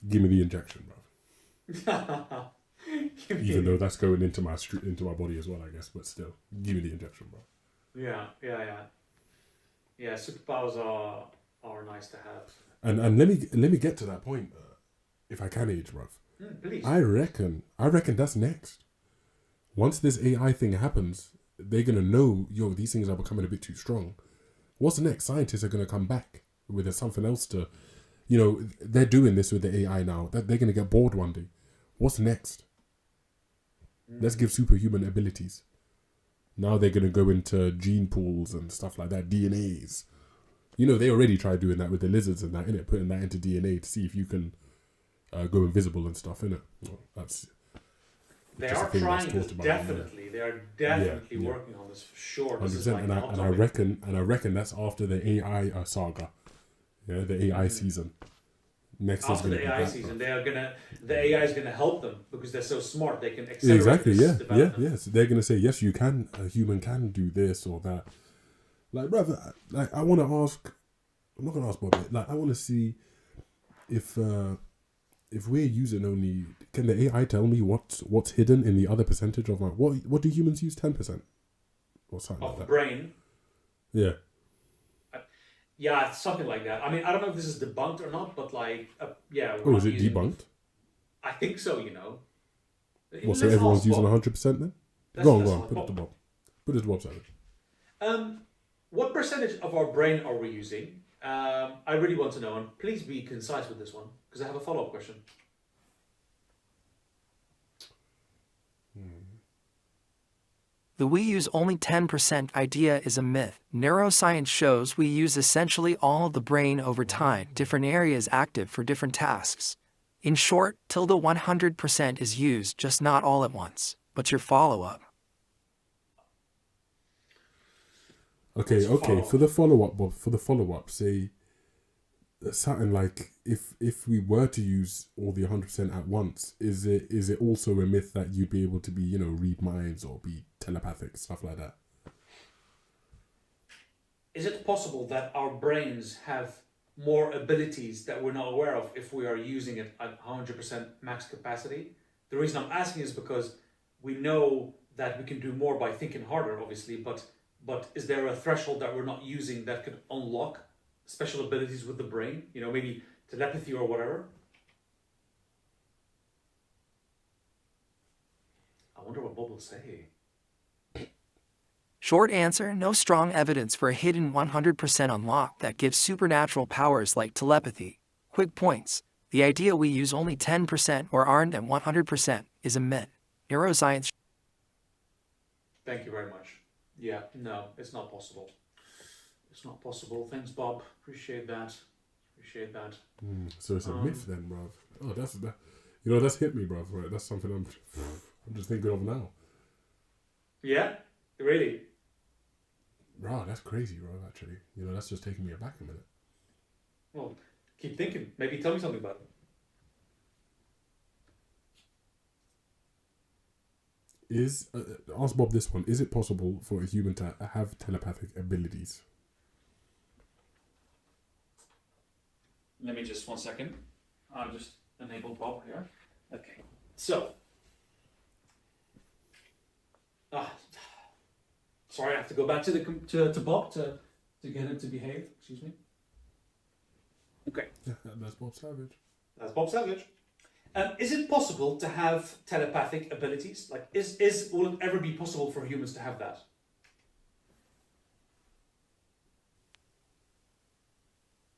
Give me the injection, bro. Even though that's going into my body as well, I guess. But still, give me the injection, bro. Yeah. Yeah, superpowers are nice to have. And let me get to that point, if I can age, bruv. Please. I reckon that's next. Once this AI thing happens, they're gonna know, these things are becoming a bit too strong. What's next? Scientists are gonna come back with something else to, they're doing this with the AI now. That they're gonna get bored one day. What's next? Let's give superhuman abilities. Now they're gonna go into gene pools and stuff like that, DNAs. They already tried doing that with the lizards and that, innit? Putting that into DNA to see if you can go invisible and stuff, innit? Well, they are trying this, definitely. They are definitely working on this for sure. 100%. And I reckon that's after the AI saga. Yeah, the AI season. Next after is the AI season, the AI is gonna help them because they're so smart. They can accelerate exactly. This Yeah. development. Yeah. So they're gonna say yes, you can. A human can do this or that. Like, brother, like I want to ask. I'm not gonna ask Bobby. Like, I want to see if we're using only. Can the AI tell me what's hidden in the other percentage of what do humans use? 10% or something Of like the that. brain. Yeah. Yeah, something like that. I mean, I don't know if this is debunked or not, but yeah. Oh, is it debunked? I think so. Well, so everyone's using 100% then? Go on. Put it to Bob. Put it to Bob Savage. What percentage of our brain are we using? I really want to know, and please be concise with this one, because I have a follow-up question. The we use only 10% idea is a myth. Neuroscience shows we use essentially all of the brain over time, different areas active for different tasks. In short, till the 100% is used, just not all at once. What's your follow-up? Okay. For the follow-up, Bob, say something like if we were to use all the 100% at once, is it also a myth that you'd be able to be, read minds or be telepathic, stuff like that? Is it possible that our brains have more abilities that we're not aware of if we are using it at 100% max capacity? The reason I'm asking is because we know that we can do more by thinking harder, obviously, but is there a threshold that we're not using that could unlock special abilities with the brain? Maybe telepathy or whatever? I wonder what Bob will say. Short answer, no strong evidence for a hidden 100% unlock that gives supernatural powers like telepathy. Quick points. The idea we use only 10% or aren't at 100% is a myth. Neuroscience. Thank you very much. Yeah, no, it's not possible. It's not possible. Thanks, Bob. Appreciate that. So it's a myth then, bruv. Oh, that's hit me, bruv. Right, that's something I'm just thinking of now. Yeah, really. Bro, that's crazy, bro. Actually, that's just taking me aback a minute. Well, keep thinking. Maybe tell me something about it. Ask Bob this one. Is it possible for a human to have telepathic abilities? Let me just 1 second. I'll just enable Bob here. Okay. So. Sorry, I have to go back to Bob to get him to behave. Excuse me. Okay. That's Bob Savage. That's Bob Savage. Is it possible to have telepathic abilities? Like, will it ever be possible for humans to have that?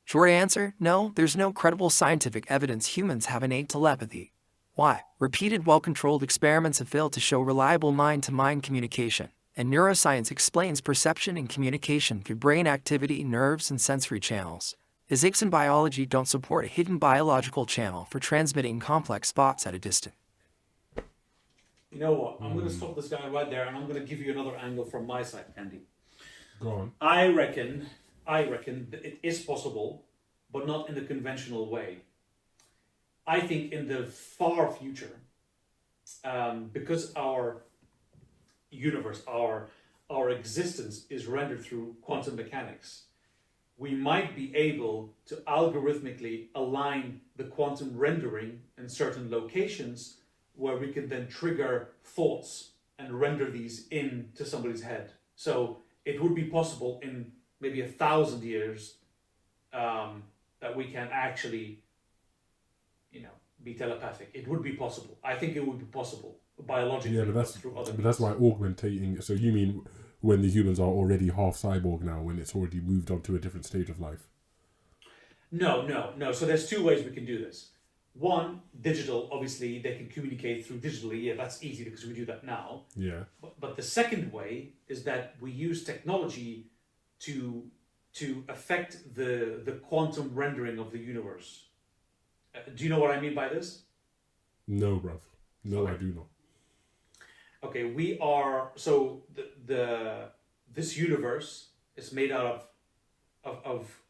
Short answer, no, there's no credible scientific evidence humans have innate telepathy. Why? Repeated well-controlled experiments have failed to show reliable mind-to-mind communication, and neuroscience explains perception and communication through brain activity, nerves, and sensory channels. Physics and biology don't support a hidden biological channel for transmitting complex thoughts at a distance. You know what? I'm going to stop this guy right there, and I'm going to give you another angle from my side, Andy. Go on. I reckon that it is possible, but not in the conventional way. I think in the far future, because our universe, our existence is rendered through quantum mechanics, we might be able to algorithmically align the quantum rendering in certain locations where we can then trigger thoughts and render these into somebody's head. So it would be possible in maybe 1,000 years that we can actually, be telepathic. It would be possible. I think it would be possible biologically. Yeah, but through other that's means. why augmentating. So you mean when the humans are already half cyborg now, when it's already moved on to a different stage of life? No. So there's two ways we can do this. One, digital. Obviously, they can communicate through digitally. Yeah, that's easy because we do that now. Yeah. But the second way is that we use technology to affect the quantum rendering of the universe. Do you know what I mean by this? No, bruv. No, Okay. I do not. Okay, we are so the this universe is made out of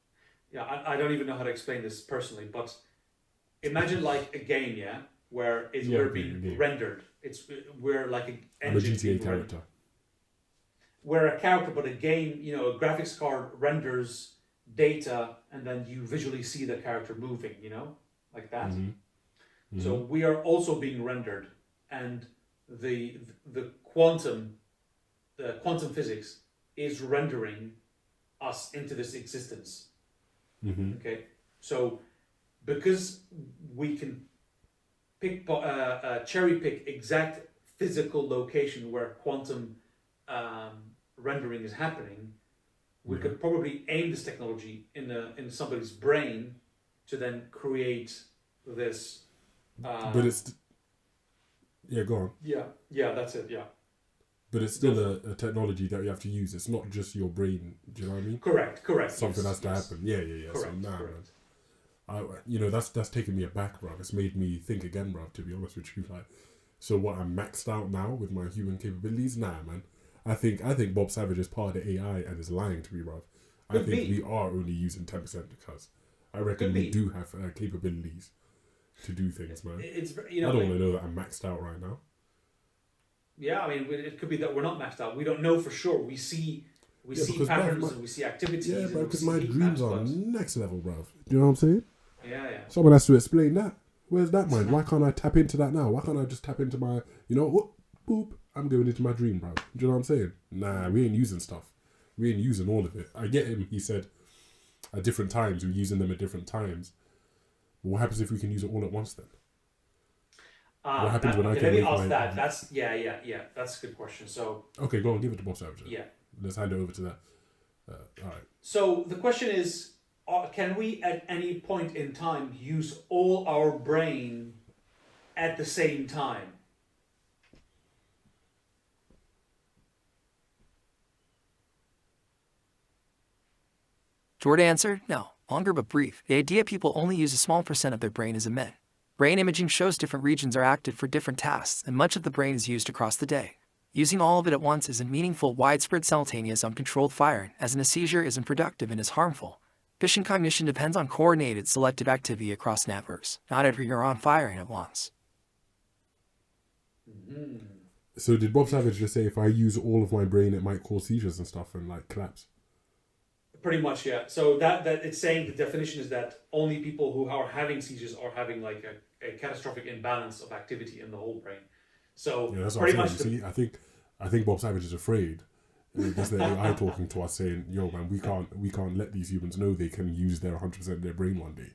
yeah, I don't even know how to explain this personally, but imagine like a game, yeah, where we're being rendered. We're like an I'm a engine GTA being character. We're a character, but a game, a graphics card renders data, and then you visually see the character moving, like that. Mm-hmm. So we are also being rendered, and the quantum physics is rendering us into this existence. Mm-hmm. Okay, so because we can cherry pick exact physical location where quantum rendering is happening, we could probably aim this technology in somebody's brain to then create this. But it's go on. Yeah, that's it. Yeah. But it's still a technology that you have to use. It's not just your brain. Do you know what I mean? Correct. Something has to happen. Yeah. Correct, So nah, correct. man. That's taken me aback, bro. It's made me think again, bro. To be honest with you, like, so what? I'm maxed out now with my human capabilities. Nah, man. I think Bob Savage is part of the AI and is lying to me, bro. I think we are only using 10% because I reckon we do have capabilities to do things, man. I don't want to know that I'm maxed out right now. Yeah, I mean, it could be that we're not maxed out. We don't know for sure. We see patterns and we see activities. Yeah, bro, because my dreams maps, are next level, bro. Do you know what I'm saying? Yeah. Someone has to explain that. Where's that mind? Why can't I tap into that now? Why can't I just tap into my, whoop, boop, I'm going into my dream, bro. Do you know what I'm saying? Nah, we ain't using stuff. We ain't using all of it. I get him. He said at different times, we're using them at different times. But what happens if we can use it all at once then? What happens when I can let me make ask my... that. That's That's a good question. So okay, go on, give it to Bob Savage. Yeah, let's hand it over to that. All right. So the question is, can we at any point in time use all our brain at the same time? Short answer, no. Longer but brief. The idea people only use a small percent of their brain is a myth. Brain imaging shows different regions are active for different tasks, and much of the brain is used across the day. Using all of it at once isn't meaningful. Widespread simultaneous uncontrolled firing, as in a seizure, isn't productive and is harmful. Efficient cognition depends on coordinated selective activity across networks, not every neuron firing at once. Mm-hmm. So did Bob Savage just say if I use all of my brain, it might cause seizures and stuff and like collapse? Pretty much, yeah. So that it's saying the definition is that only people who are having seizures are having like a catastrophic imbalance of activity in the whole brain. So yeah, that's what I'm saying. You see, I think Bob Savage is afraid. Just the AI talking to us saying, "Yo, man, we can't let these humans know they can use their 100% of their brain one day.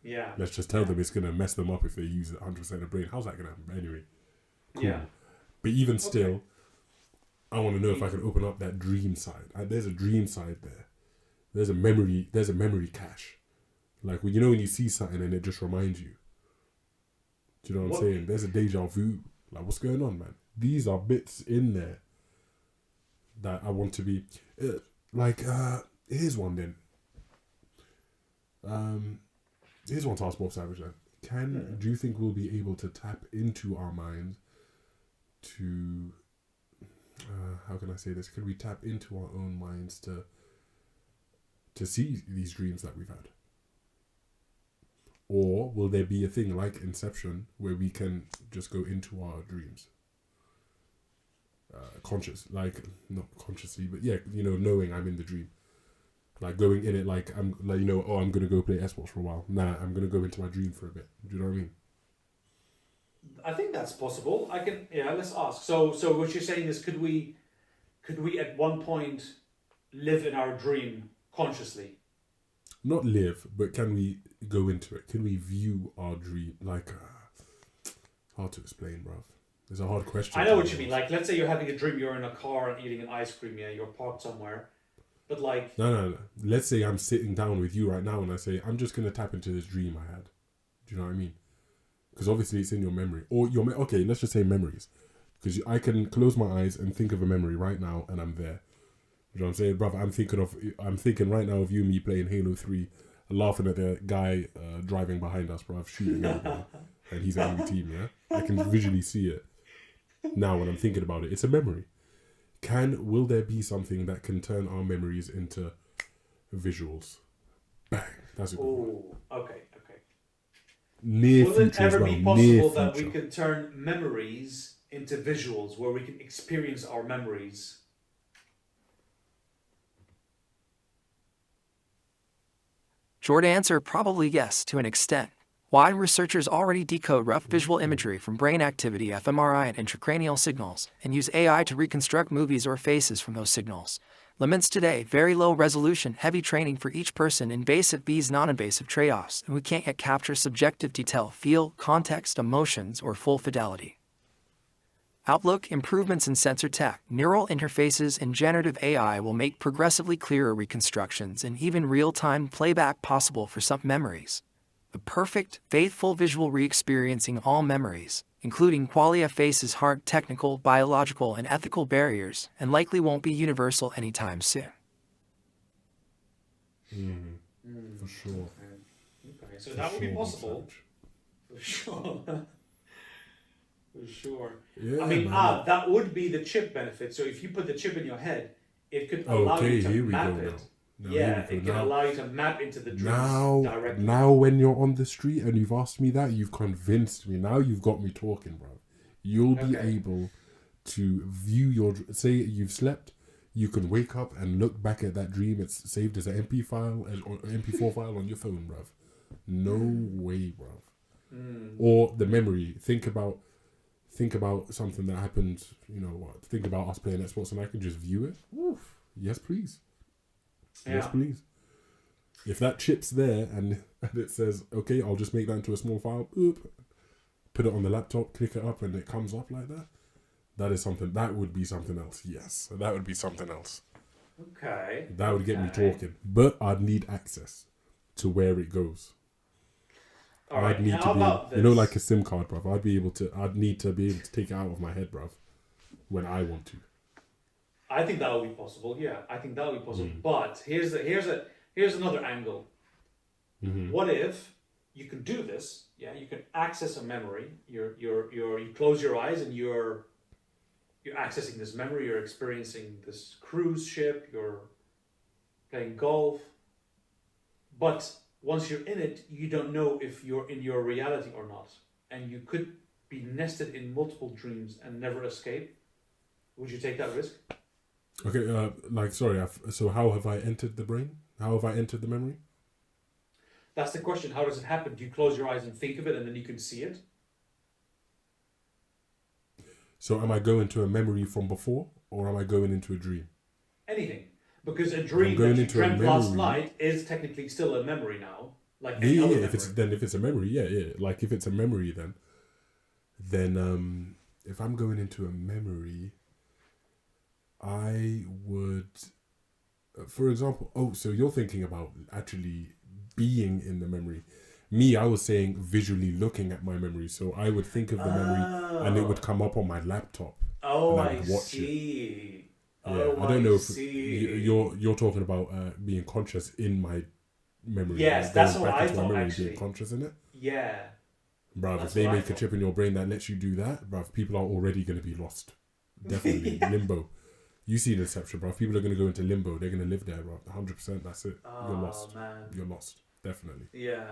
Yeah, let's just tell them it's gonna mess them up if they use 100% of their brain. How's that gonna happen anyway? Cool. Yeah. But even still, I want to know if I can open up that dream side. There's a dream side there. There's a memory cache. Like when you see something and it just reminds you. Do you know what I'm saying? There's a deja vu. Like what's going on, man? These are bits in there that I want to be here's one then. Here's one to ask Bob Savage then. Do you think we'll be able to tap into our minds to how can I say this? Can we tap into our own minds to see these dreams that we've had? Or will there be a thing like Inception where we can just go into our dreams? Conscious, like, not consciously, but yeah, you know, knowing I'm in the dream. Like going in it like I'm like, you know, oh, I'm going to go play Xbox for a while. Nah, I'm going to go into my dream for a bit. Do you know what I mean? I think that's possible. Let's ask. So what you're saying is could we at one point live in our dream consciously? Not live, but can we go into it? Can we view our dream? Like, hard to explain, bruv. It's a hard question. I know what you mean. Like, let's say you're having a dream, you're in a car and eating an ice cream, yeah, you're parked somewhere. But like... No. Let's say I'm sitting down with you right now and I say, I'm just going to tap into this dream I had. Do you know what I mean? Because obviously it's in your memory. Or okay, let's just say memories. Because I can close my eyes and think of a memory right now and I'm there. You know what I'm saying? Brother, I'm thinking right now of you and me playing Halo 3, laughing at the guy driving behind us, bro, shooting everybody. And he's an enemy team, yeah? I can visually see it now when I'm thinking about it. It's a memory. Will there be something that can turn our memories into visuals? Bang. That's a good one. Okay. Near Will future it ever as well. be possible that we can turn memories into visuals where we can experience our memories? Short answer, probably yes, to an extent. Why researchers already decode rough visual imagery from brain activity, fMRI, and intracranial signals, and use AI to reconstruct movies or faces from those signals. Limits today, very low resolution, heavy training for each person, invasive vs non-invasive trade-offs, and we can't yet capture subjective detail, feel, context, emotions, or full fidelity. Outlook, improvements in sensor tech, neural interfaces, and generative AI will make progressively clearer reconstructions and even real-time playback possible for some memories. The perfect, faithful visual re-experiencing all memories, including qualia, faces hard technical, biological, and ethical barriers, and likely won't be universal anytime soon. For sure. Okay. So that would be possible. For sure. For sure. Yeah, I mean, man. that would be the chip benefit. So if you put the chip in your head, it could allow you to map it. It can allow you to map into the dreams directly. Now when you're on the street and you've asked me that, you've convinced me. Now you've got me talking, bro. You'll be able to view your... Say you've slept, you can wake up and look back at that dream. It's saved as an MP file or MP4 file on your phone, bro. No way, bro. Or the memory. Think about something that happened, you know what? Think about us playing Xbox and I can just view it. Oof. Yes, please. Yes, please. If that chip's there and it says, okay, I'll just make that into a small file, put it on the laptop, click it up, and it comes up like that. That would be something else. Yes, that would be something else. Okay. That would get me talking. But I'd need access to where it goes. I'd need to be, you know, like a SIM card, bruv. I'd need to be able to take it out of my head, bruv, when I want to. I think that would be possible. Yeah, I think that would be possible. But here's another angle. What if you can do this? Yeah, you can access a memory. You close your eyes and you're accessing this memory. You're experiencing this cruise ship. You're playing golf. But once you're in it, you don't know if you're in your reality or not, and you could be nested in multiple dreams and never escape. Would you take that risk? Okay, so how have I entered the brain? How have I entered the memory? That's the question. How does it happen? Do you close your eyes and think of it and then you can see it? So am I going to a memory from before or am I going into a dream? Anything. Because a dream that you dreamt last night is technically still a memory now. Like any other memory. If it's a memory, yeah. Like if it's a memory then if I'm going into a memory, I would, for example, so you're thinking about actually being in the memory. Me, I was saying visually looking at my memory. So I would think of the memory and it would come up on my laptop. Oh, and I would watch it. Yeah, I don't know if you're talking about being conscious in my memory. Yes, that's what I thought, actually. Being conscious in it. Yeah. Bruv, if they make a chip in your brain that lets you do that, bruv, people are already going to be lost. Definitely. Limbo. You see Inception, bruv. People are going to go into limbo. They're going to live there, bruv. 100%. That's it. You're lost. Man. You're lost. Definitely. Yeah.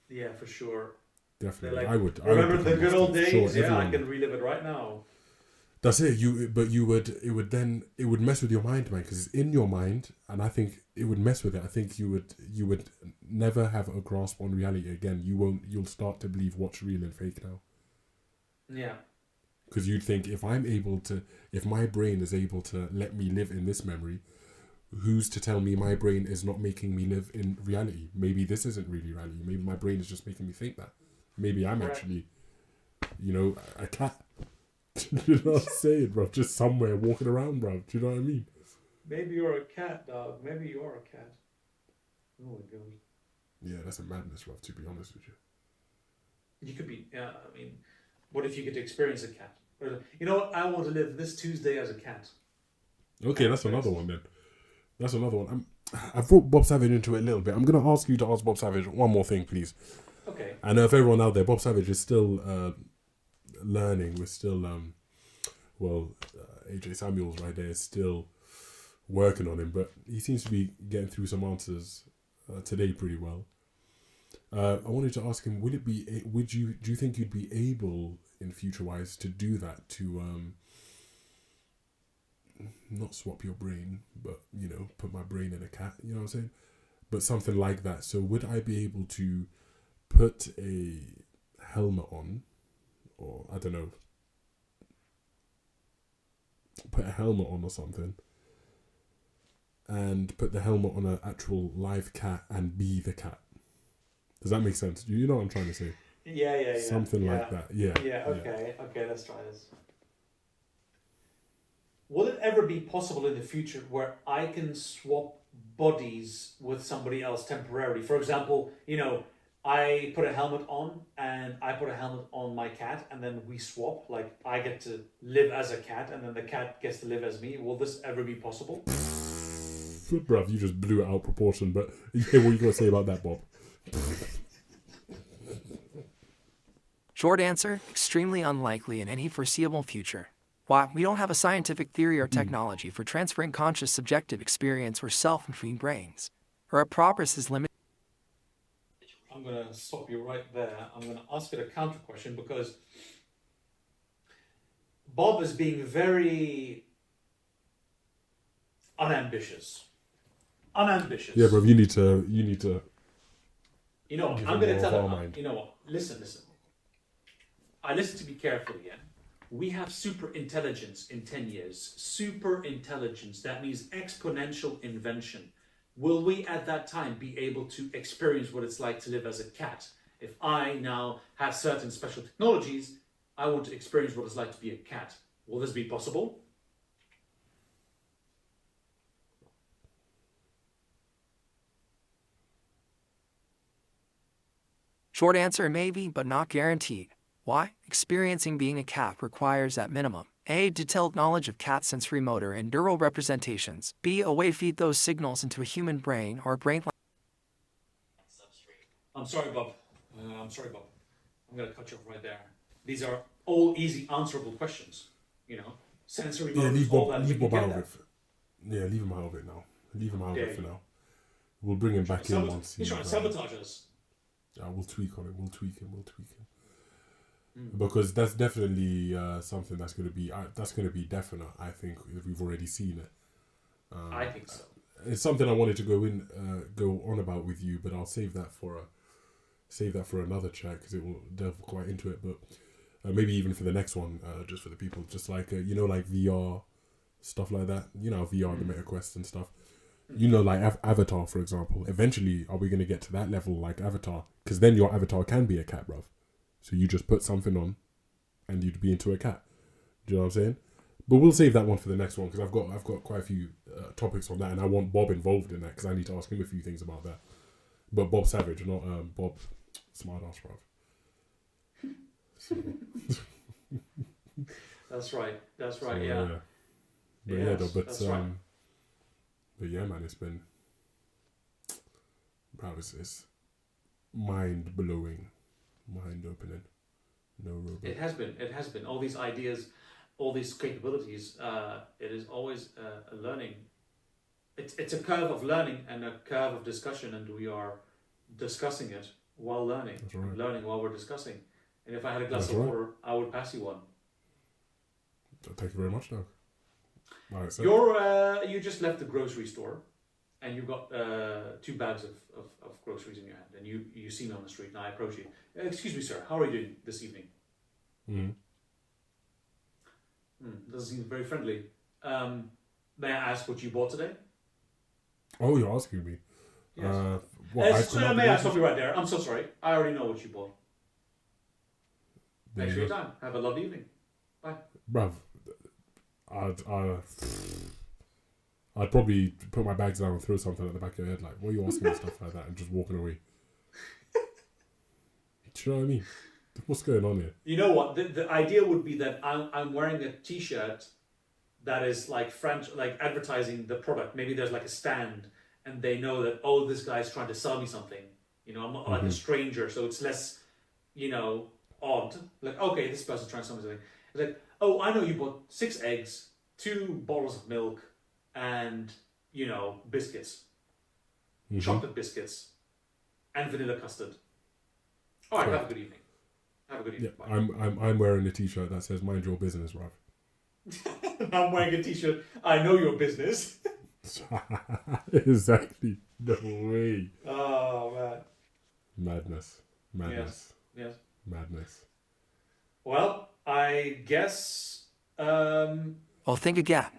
Yeah, for sure. Definitely, Like, I would. remember the good old days? Sure, Yeah, everyone I can relive it right now. That's it. It would mess with your mind, man, because it's in your mind, and I think it would mess with it. I think you would never have a grasp on reality again. You'll start to believe what's real and fake now. Yeah. Because you'd think if my brain is able to let me live in this memory, who's to tell me my brain is not making me live in reality? Maybe this isn't really reality. Maybe my brain is just making me think that. Maybe I'm actually, a cat. You know what I'm saying, bro? Just somewhere walking around, bro. Do you know what I mean? Maybe you're a cat, dog. Maybe you're a cat. Oh my god. Yeah, that's a madness, bro, to be honest with you. You could be, yeah, I mean, what if you get to experience a cat? Or, you know what? I want to live this Tuesday as a cat. Okay, that's another one then. That's another one. I've brought Bob Savage into it a little bit. I'm going to ask you to ask Bob Savage one more thing, please. Okay. I know if everyone out there, Bob Savage is still learning. We're still, AJ Samuels right there is still working on him, but he seems to be getting through some answers today pretty well. I wanted to ask him: do you think you'd be able in future wise to do that, to not swap your brain, but put my brain in a cat? You know what I'm saying? But something like that. So would I be able to put a helmet on, or I don't know, put a helmet on or something, and put the helmet on an actual live cat and be the cat? Does that make sense? You know what I'm trying to say? Yeah. Something like that. Yeah. Okay, let's try this. Will it ever be possible in the future where I can swap bodies with somebody else temporarily? For example, I put a helmet on and I put a helmet on my cat and then we swap. Like, I get to live as a cat and then the cat gets to live as me. Will this ever be possible? Bruv, you just blew it out of proportion, but yeah, what are you going to say about that, Bob? Short answer, extremely unlikely in any foreseeable future. Why? We don't have a scientific theory or technology for transferring conscious subjective experience or self between brains. Our progress is limited. I'm going to stop you right there. I'm going to ask it a counter question because Bob is being very unambitious. Yeah, bro, you need to. You know what? I'm going to tell him. You know what? Listen. I listen to me carefully again. We have super intelligence in 10 years. Super intelligence. That means exponential invention. Will we at that time be able to experience what it's like to live as a cat? If I now have certain special technologies, I want to experience what it's like to be a cat. Will this be possible? Short answer, maybe, but not guaranteed. Why? Experiencing being a cat requires, at minimum, A. Detailed knowledge of cat sensory motor and neural representations. B. A way to feed those signals into a human brain or a brain. I'm sorry, Bob. I'm going to cut you off right there. These are all easy answerable questions. Sensory motor. Yeah, leave Bob out of it. Yeah, leave him out of it now. Leave him out of it for now. We'll bring him back in once he's trying to sabotage us. Yeah, we'll tweak on it. We'll tweak him. Because that's definitely something that's going to be definite. I think we've already seen it. I think so. It's something I wanted to go on about with you, but I'll save that for another chat because it will delve quite into it. But maybe even for the next one, just for the people, just like like VR stuff like that. VR, the Meta Quest and stuff. Like Avatar, for example. Eventually, are we going to get to that level like Avatar? Because then your avatar can be a cat, bruv. So you just put something on, and you'd be into a cat. Do you know what I'm saying? But we'll save that one for the next one because I've got quite a few topics on that, and I want Bob involved in that because I need to ask him a few things about that. But Bob Savage, not Bob Smartass, bruv. So. That's right. So, yeah. But yeah, man, it's been, bro, it's mind blowing, mind opening. No robot. It has been. All these ideas, all these capabilities. It is always a learning. It's a curve of learning and a curve of discussion, and we are discussing it. while learning. That's right. Learning while we're discussing. And if I had a glass That's of right. water, I would pass you one. Thank you very much, Doug. All right, so You just left the grocery store, and you've got 2 bags of groceries in your hand, and you see me on the street, and I approach you. Excuse me, sir. How are you doing this evening? Doesn't seem very friendly. May I ask what you bought today? Oh, you're asking me. Yes. May I stop you right there? I'm so sorry. I already know what you bought. Thanks for your time. Have a lovely evening. Bye. Bruv, I'd probably put my bags down and throw something at the back of your head, like, what are you asking me stuff like that, and just walking away. Do you know what I mean? What's going on here? You know what? The idea would be that I'm wearing a T-shirt that is like French, like advertising the product. Maybe there's like a stand, and they know that, oh, this guy's trying to sell me something. You know, I'm not like a stranger, so it's less, odd. Like, okay, this person's trying to sell me something. It's like, oh, I know you bought 6 eggs, 2 bottles of milk, and biscuits, chocolate biscuits, and vanilla custard. All right, have a good evening. Have a good evening. Yeah, I'm wearing a T-shirt that says "Mind your business," bruv. I'm wearing a T-shirt. I know your business. Exactly. No way. Oh man. Madness. Yes. Madness. Well, I guess. Well, think again.